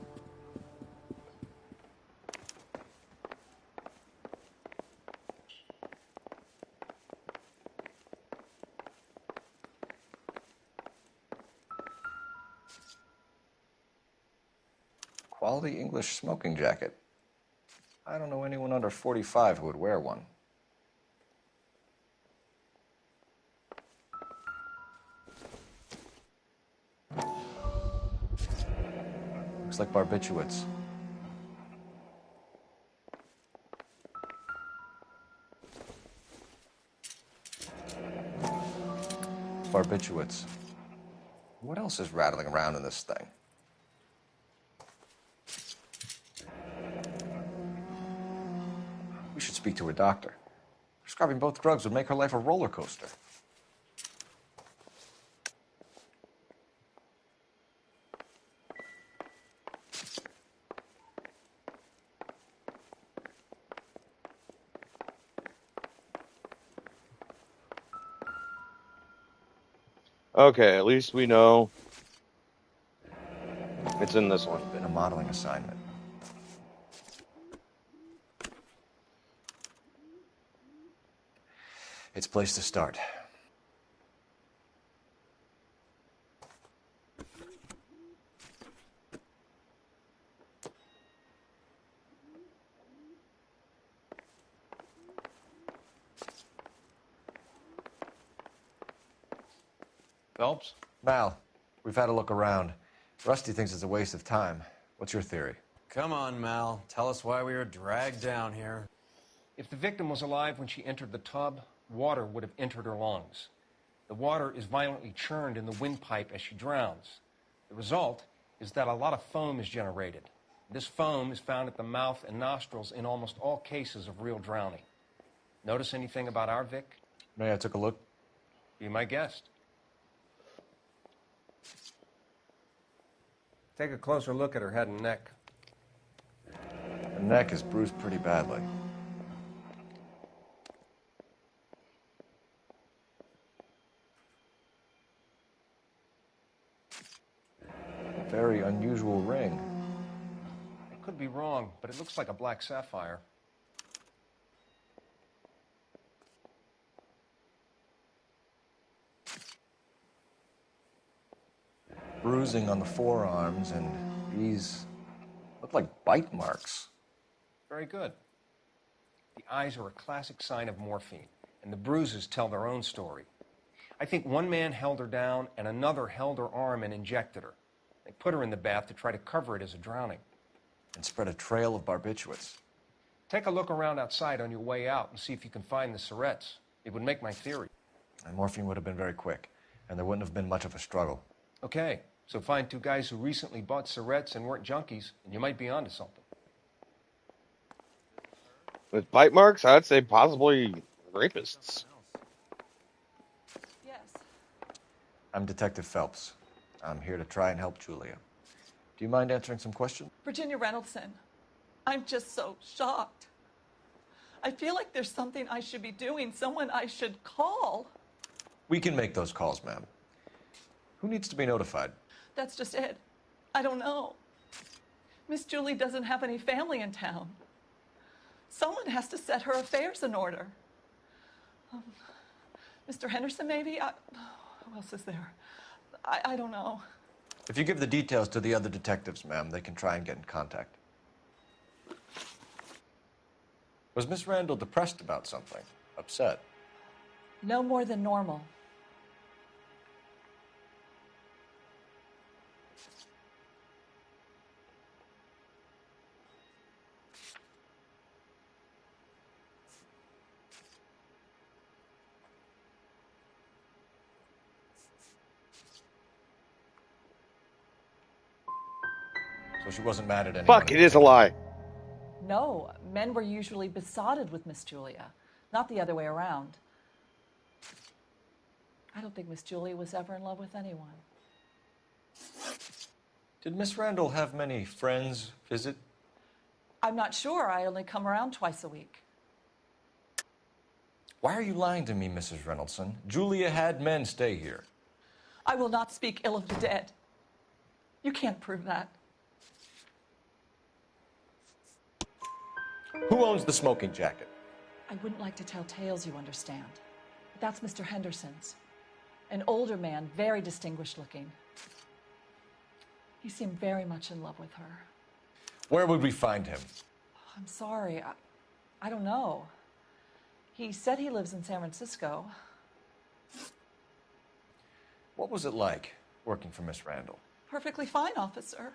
Quality English smoking jacket. I don't know anyone under 45 who would wear one. Looks like barbiturates. Barbiturates. What else is rattling around in this thing? We should speak to her doctor. Prescribing both drugs would make her life a roller coaster. Okay, at least we know it's in this one. Been a modeling assignment. It's a place to start. Phelps? Mal, we've had a look around. Rusty thinks it's a waste of time. What's your theory? Come on, Mal. Tell us why we were dragged down here. If the victim was alive when she entered the tub, water would have entered her lungs. The water is violently churned in the windpipe as she drowns. The result is that a lot of foam is generated. This foam is found at the mouth and nostrils in almost all cases of real drowning. Notice anything about our Vic? May I took a look? Be my guest. Take a closer look at her head and neck. The neck is bruised pretty badly. A very unusual ring. I could be wrong, but it looks like a black sapphire. Bruising on the forearms, and these look like bite marks. Very good. The eyes are a classic sign of morphine, and the bruises tell their own story. I think one man held her down, and another held her arm and injected her. They put her in the bath to try to cover it as a drowning. And spread a trail of barbiturates. Take a look around outside on your way out and see if you can find the syrettes. It would make my theory. And morphine would have been very quick, and there wouldn't have been much of a struggle. Okay, so find two guys who recently bought syrettes and weren't junkies, and you might be onto something. With bite marks, I'd say possibly rapists. Yes. I'm Detective Phelps. I'm here to try and help Julia. Do you mind answering some questions? Virginia Reynoldson, I'm just so shocked. I feel like there's something I should be doing, someone I should call. We can make those calls, ma'am. Who needs to be notified? That's just it. I don't know. Miss Julie doesn't have any family in town. Someone has to set her affairs in order. Mr. Henderson, maybe? Who else is there? I don't know. If you give the details to the other detectives, ma'am, they can try and get in contact. Was Miss Randall depressed about something? Upset? No more than normal. So she wasn't mad at anyone? Fuck, it is a lie. No, men were usually besotted with Miss Julia, not the other way around. I don't think Miss Julia was ever in love with anyone. Did Miss Randall have many friends visit? I'm not sure. I only come around twice a week. Why are you lying to me, Mrs. Reynoldson? Julia had men stay here. I will not speak ill of the dead. You can't prove that. Who owns the smoking jacket? I wouldn't like to tell tales, you understand. But that's Mr. Henderson's. An older man, very distinguished looking. He seemed very much in love with her. Where would we find him? I'm sorry. I don't know. He said he lives in San Francisco. What was it like working for Miss Randall? Perfectly fine, officer.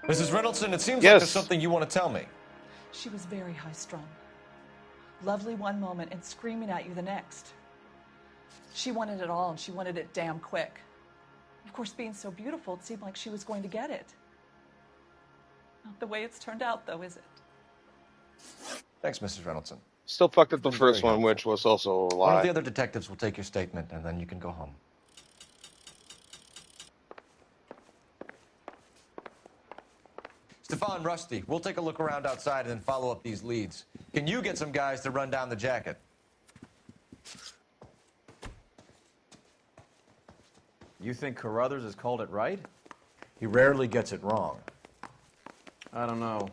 Mrs. Reynoldson, it seems like Yes. there's something you want to tell me. She was very high-strung. Lovely one moment and screaming at you the next. She wanted it all, and she wanted it damn quick. Of course, being so beautiful, it seemed like she was going to get it. Not the way it's turned out, though, is it? Thanks, Mrs. Reynoldson. Still fucked up the Very first one, helpful. which was also a One of lie. the other detectives will take your statement, and then you can go home. Stefan, Rusty, we'll take a look around outside and then follow up these leads. Can you get some guys to run down the jacket? You think Carruthers has called it right? He rarely gets it wrong. I don't know.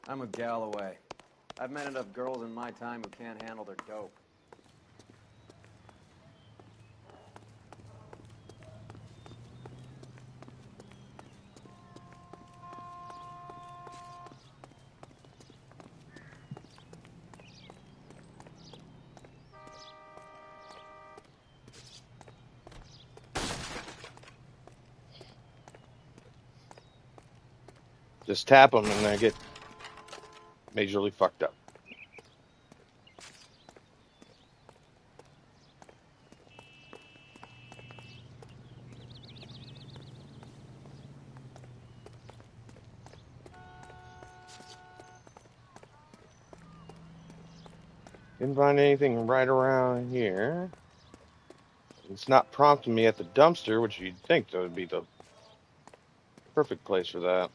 I'm with Galloway. I've met enough girls in my time who can't handle their dope. Just tap them and they get majorly fucked up. Didn't find anything right around here. It's not prompting me at the dumpster, which you'd think that would be the perfect place for that.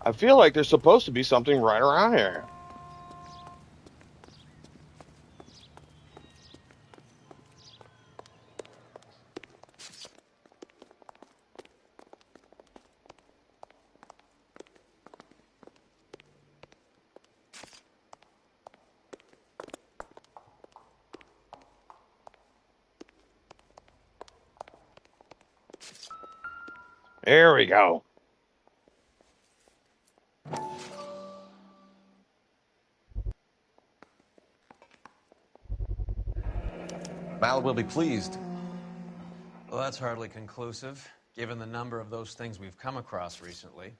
I feel like there's supposed to be something right around here. There we go. Mal will be pleased. Well, that's hardly conclusive, given the number of those things we've come across recently.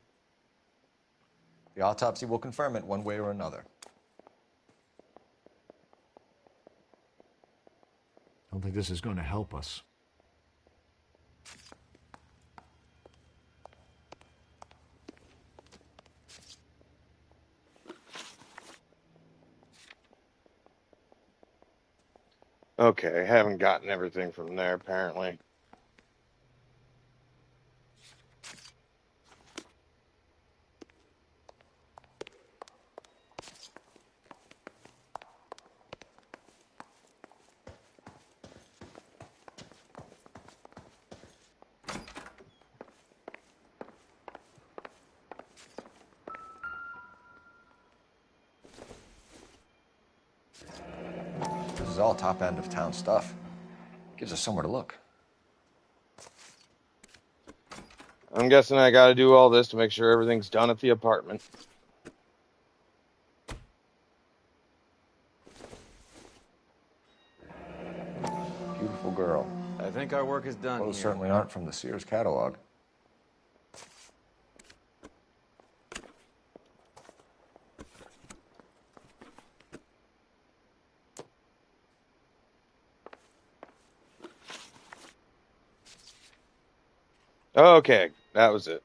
The autopsy will confirm it one way or another. I don't think this is going to help us. Okay, haven't gotten everything from there, apparently. This is all top end of town stuff. Gives us somewhere to look. I'm guessing I gotta do all this to make sure everything's done at the apartment. Beautiful girl. I think our work is done Those here. certainly aren't from the Sears catalog. Okay, that was it.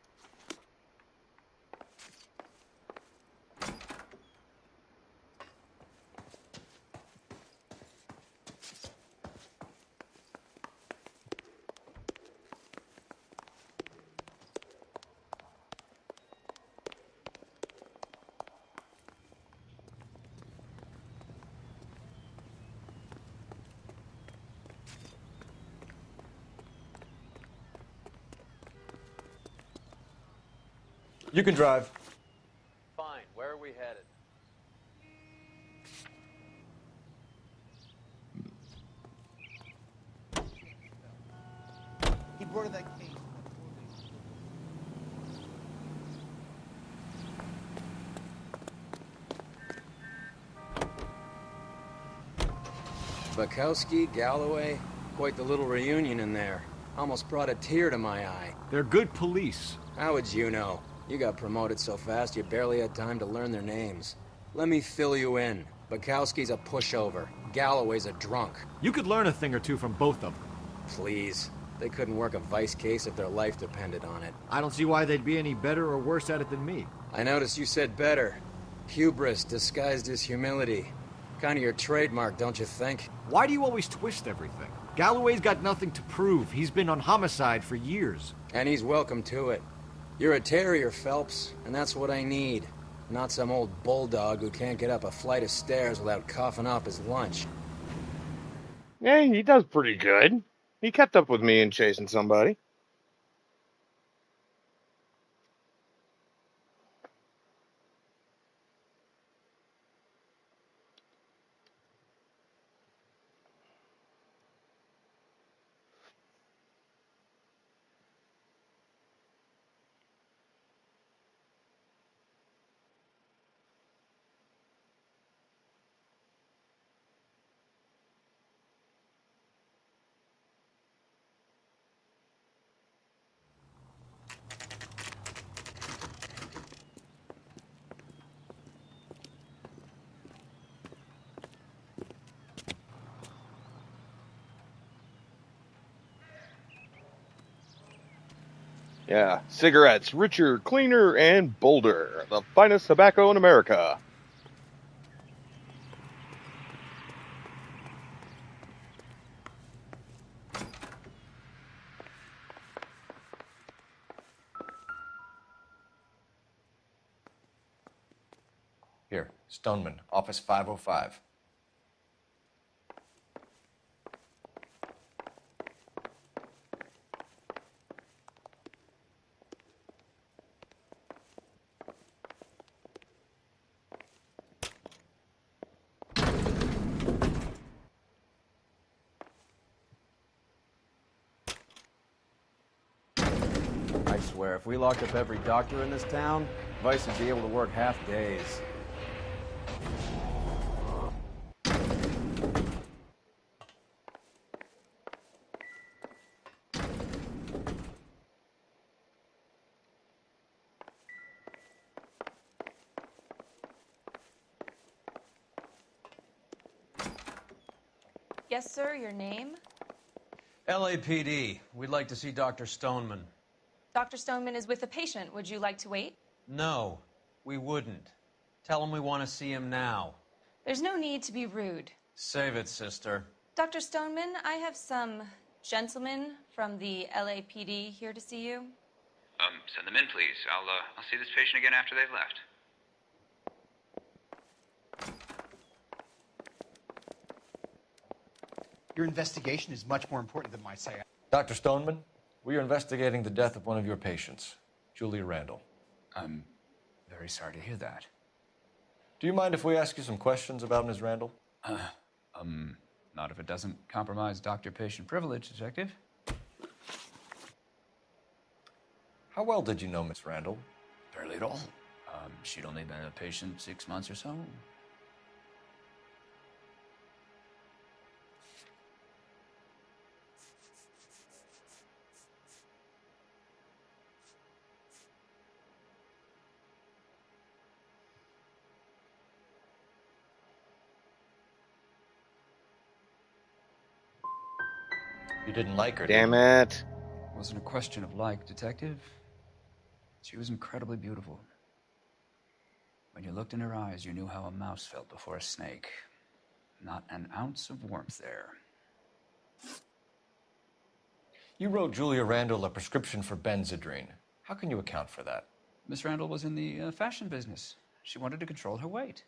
You can drive. Fine. Where are we headed? He brought in that case. Bukowski, Galloway, quite the little reunion in there. Almost brought a tear to my eye. They're good police. How would you know? You got promoted so fast you barely had time to learn their names. Let me fill you in. Bukowski's a pushover. Galloway's a drunk. You could learn a thing or two from both of them. Please. They couldn't work a vice case if their life depended on it. I don't see why they'd be any better or worse at it than me. I noticed you said better. Hubris disguised as humility. Kind of your trademark, don't you think? Why do you always twist everything? Galloway's got nothing to prove. He's been on homicide for years. And he's welcome to it. You're a terrier, Phelps, and that's what I need. Not some old bulldog who can't get up a flight of stairs without coughing up his lunch. Yeah, he does pretty good. He kept up with me in chasing somebody. Yeah, cigarettes, richer, cleaner, and bolder. The finest tobacco in America. Here, Stoneman, office 505. I swear, if we locked up every doctor in this town, Vice would be able to work half days. Yes, sir, your name? LAPD. We'd like to see Dr. Stoneman. Dr. Stoneman is with a patient. Would you like to wait? No, we wouldn't. Tell him we want to see him now. There's no need to be rude. Save it, sister. Dr. Stoneman, I have some gentlemen from the LAPD here to see you. Send them in, please. I'll see this patient again after they've left. Your investigation is much more important than my say. Dr. Stoneman, we are investigating the death of one of your patients, Julia Randall. I'm very sorry to hear that. Do you mind if we ask you some questions about Ms. Randall? Not if it doesn't compromise doctor-patient privilege, Detective. How well did you know Miss Randall? Barely at all. She'd only been a patient 6 months or so. You didn't like her, Damn did you? it. It wasn't a question of like, Detective. She was incredibly beautiful. When you looked in her eyes, you knew how a mouse felt before a snake. Not an ounce of warmth there. You wrote Julia Randall a prescription for Benzedrine. How can you account for that? Miss Randall was in the fashion business. She wanted to control her weight.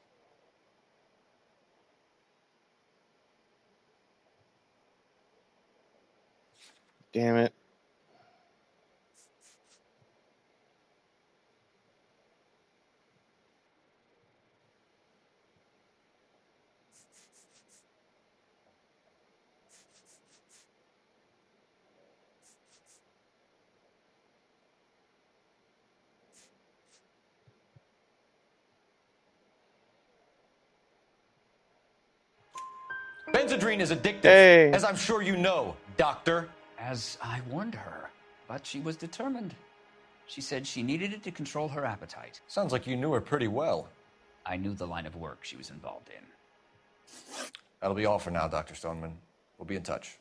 Damn it. Benzedrine is addictive, Hey. as I'm sure you know, doctor. As I warned her, but she was determined. She said she needed it to control her appetite. Sounds like you knew her pretty well. I knew the line of work she was involved in. That'll be all for now, Dr. Stoneman. We'll be in touch.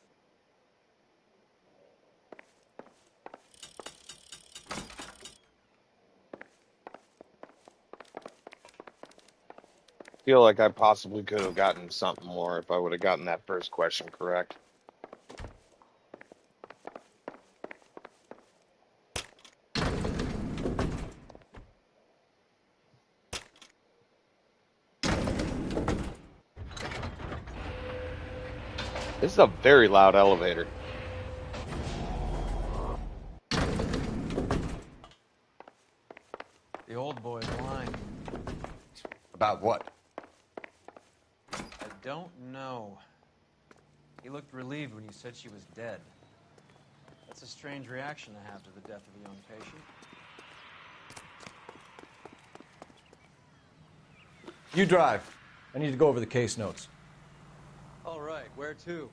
feel like I possibly could have gotten something more if I would have gotten that first question correct. This is a very loud elevator. The old boy's lying. About what? I don't know. He looked relieved when you said she was dead. That's a strange reaction to have to the death of a young patient. You drive. I need to go over the case notes. All right, where to?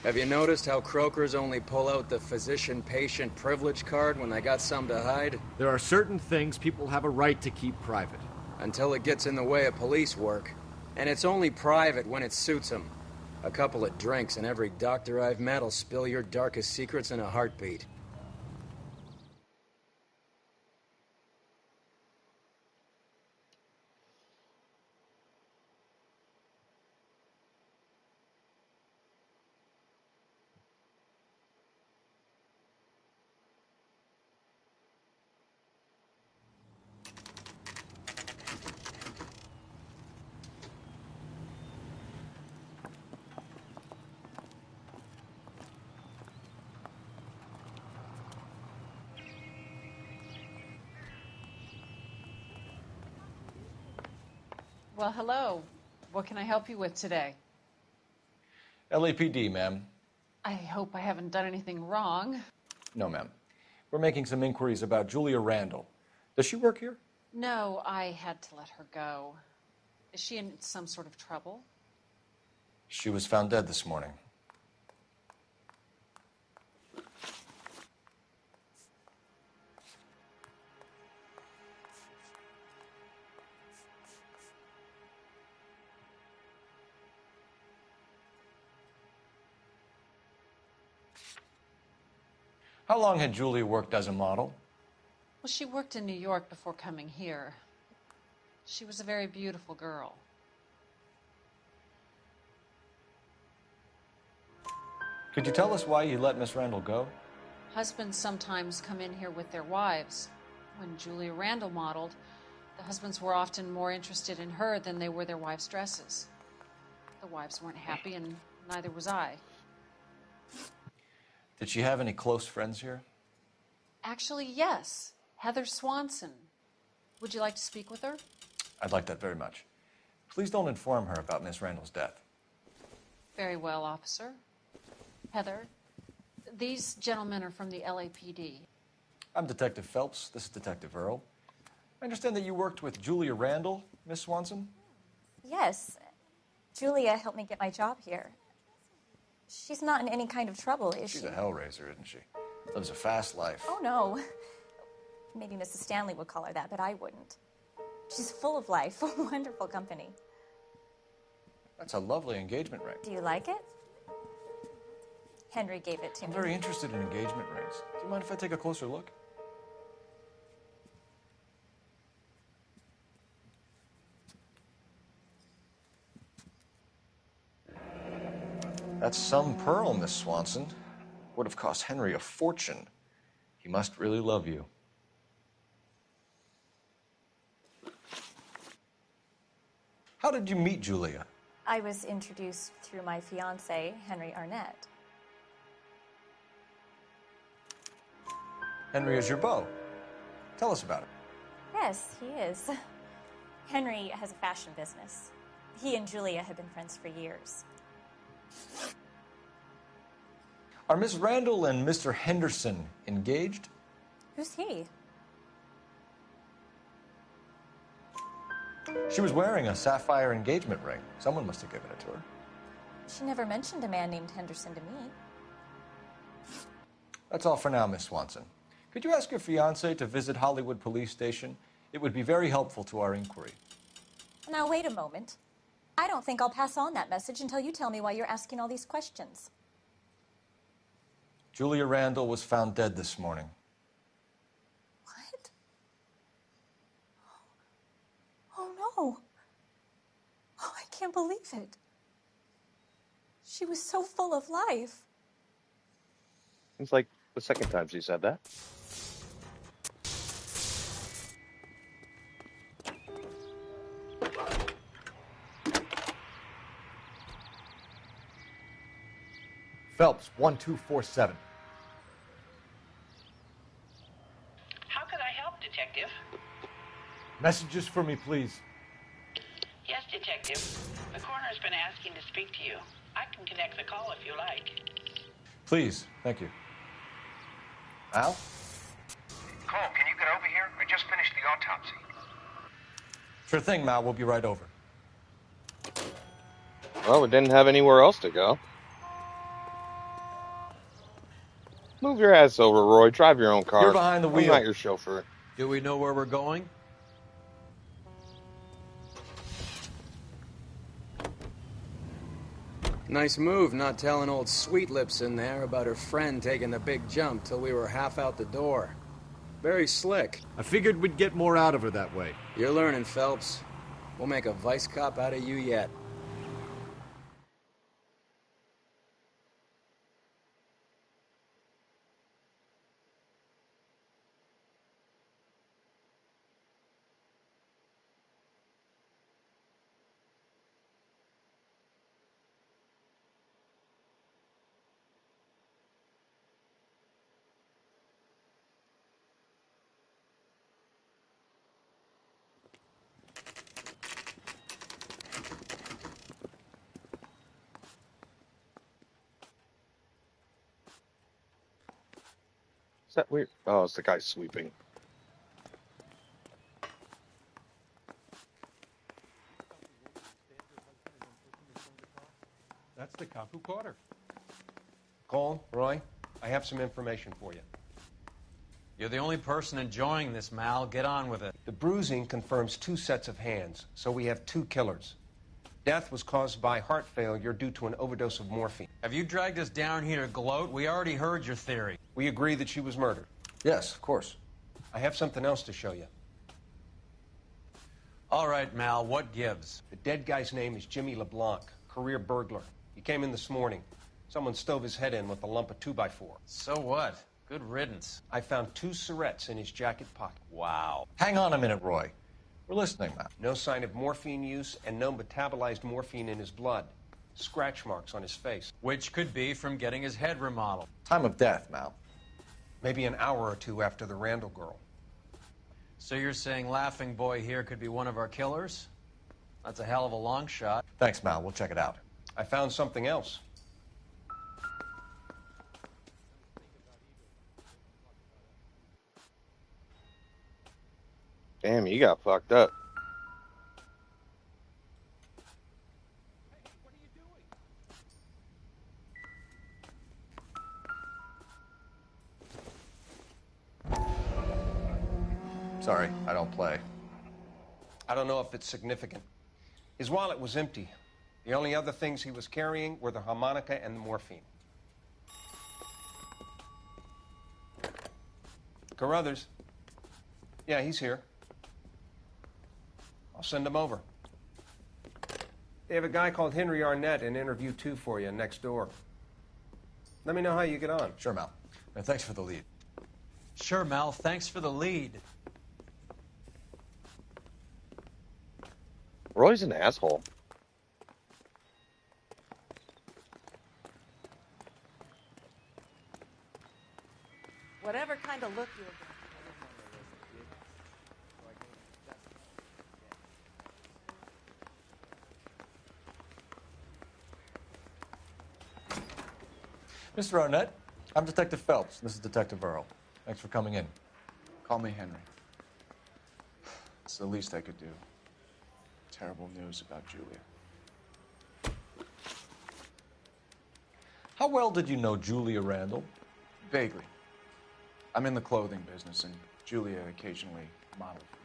Have you noticed how croakers only pull out the physician-patient privilege card when they got something to hide? There are certain things people have a right to keep private. Until it gets in the way of police work. And it's only private when it suits them. A couple of drinks and every doctor I've met will spill your darkest secrets in a heartbeat. Well, hello. What can I help you with today? LAPD, ma'am. I hope I haven't done anything wrong. No, ma'am. We're making some inquiries about Julia Randall. Does she work here? No, I had to let her go. Is she in some sort of trouble? She was found dead this morning. How long had Julia worked as a model? Well, she worked in New York before coming here. She was a very beautiful girl. Could you tell us why you let Miss Randall go? Husbands sometimes come in here with their wives. When Julia Randall modeled, the husbands were often more interested in her than they were their wives' dresses. The wives weren't happy, and neither was I. Did she have any close friends here? Actually, yes. Heather Swanson. Would you like to speak with her? I'd like that very much. Please don't inform her about Miss Randall's death. Very well, officer. Heather, these gentlemen are from the LAPD. I'm Detective Phelps. This is Detective Earl. I understand that you worked with Julia Randall, Miss Swanson? Yes. Julia helped me get my job here. She's not in any kind of trouble, is she? She's a hellraiser, isn't she? Lives a fast life. Oh, no. Maybe Mrs. Stanley would call her that, but I wouldn't. She's full of life, wonderful company. That's a lovely engagement ring. Do you like it? Henry gave it to I'm me. very interested in engagement rings. Do you mind if I take a closer look? That's some pearl, Miss Swanson. Would have cost Henry a fortune. He must really love you. How did you meet Julia? I was introduced through my fiancé, Henry Arnett. Henry is your beau. Tell us about it. Yes, he is. Henry has a fashion business. He and Julia have been friends for years. Are Miss Randall and Mr. Henderson engaged? Who's he? She was wearing a sapphire engagement ring. Someone must have given it to her. She never mentioned a man named Henderson to me. That's all for now, Miss Swanson. Could you ask your fiancé to visit Hollywood Police Station? It would be very helpful to our inquiry. Now, wait a moment. I don't think I'll pass on that message until you tell me why you're asking all these questions. Julia Randall was found dead this morning. What? Oh, no. Oh, I can't believe it. She was so full of life. It's like the second time she said that. Phelps, 1247. How could I help, Detective? Messages for me, please. Yes, Detective. The coroner's been asking to speak to you. I can connect the call if you like. Please, thank you. Al? Cole, can you get over here? I just finished the autopsy. Sure thing, Mal. We'll be right over. Well, we didn't have anywhere else to go. Move your ass over, Roy. Drive your own car. You're behind the wheel. I'm not your chauffeur. Do we know where we're going? Nice move not telling old Sweet Lips in there about her friend taking the big jump till we were half out the door. Very slick. I figured we'd get more out of her that way. You're learning, Phelps. We'll make a vice cop out of you yet. Is that weird? Oh, it's the guy sweeping. That's the cop who caught her. Cole, Roy, I have some information for you. You're the only person enjoying this, Mal. Get on with it. The bruising confirms 2 sets of hands, so we have 2 killers. Death was caused by heart failure due to an overdose of morphine. Have you dragged us down here to gloat? We already heard your theory. We agree that she was murdered. Yes, of course. I have something else to show you. All right, Mal, what gives? The dead guy's name is Jimmy LeBlanc, career burglar. He came in this morning. Someone stove his head in with a lump of 2x4. So what? Good riddance. I found 2 syrettes in his jacket pocket. Wow. Hang on a minute, Roy. We're listening, Mal. No sign of morphine use and no metabolized morphine in his blood. Scratch marks on his face. Which could be from getting his head remodeled. Time of death, Mal. Maybe an hour or 2 after the Randall girl. So you're saying Laughing Boy here could be one of our killers? That's a hell of a long shot. Thanks, Mal. We'll check it out. I found something else. Damn, you got fucked up. Sorry, I don't play. I don't know if it's significant. His wallet was empty. The only other things he was carrying were the harmonica and the morphine. Carruthers. Yeah, he's here. I'll send him over. They have a guy called Henry Arnett in interview 2 for you next door. Let me know how you get on. Sure, Mal. And thanks for the lead. Sure, Mal. Thanks for the lead. Roy's an asshole. Whatever kind of look you're going. Mr. Arnett, I'm Detective Phelps. This is Detective Earl. Thanks for coming in. Call me Henry. It's the least I could do. Terrible news about Julia. How well did you know Julia Randall? Vaguely. I'm in the clothing business, and Julia occasionally modeled for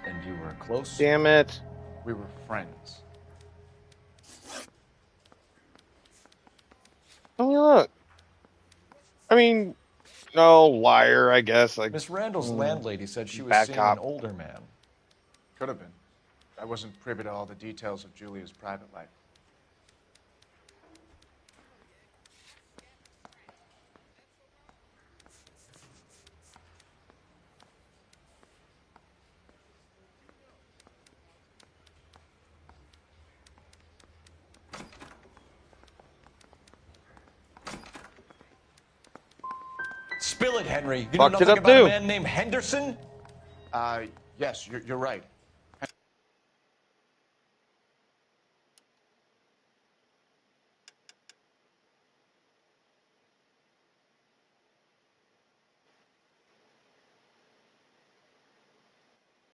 me. And you were close? Damn it. We were friends. Oh, look. I mean, no, liar, I guess. Like, Miss Randall's landlady said she was bad seeing cop. an older man. Could have been. I wasn't privy to all the details of Julia's private life. Spill it, Henry. You know Fucked it nothing up, about a too. man named Henderson? Yes, you're right.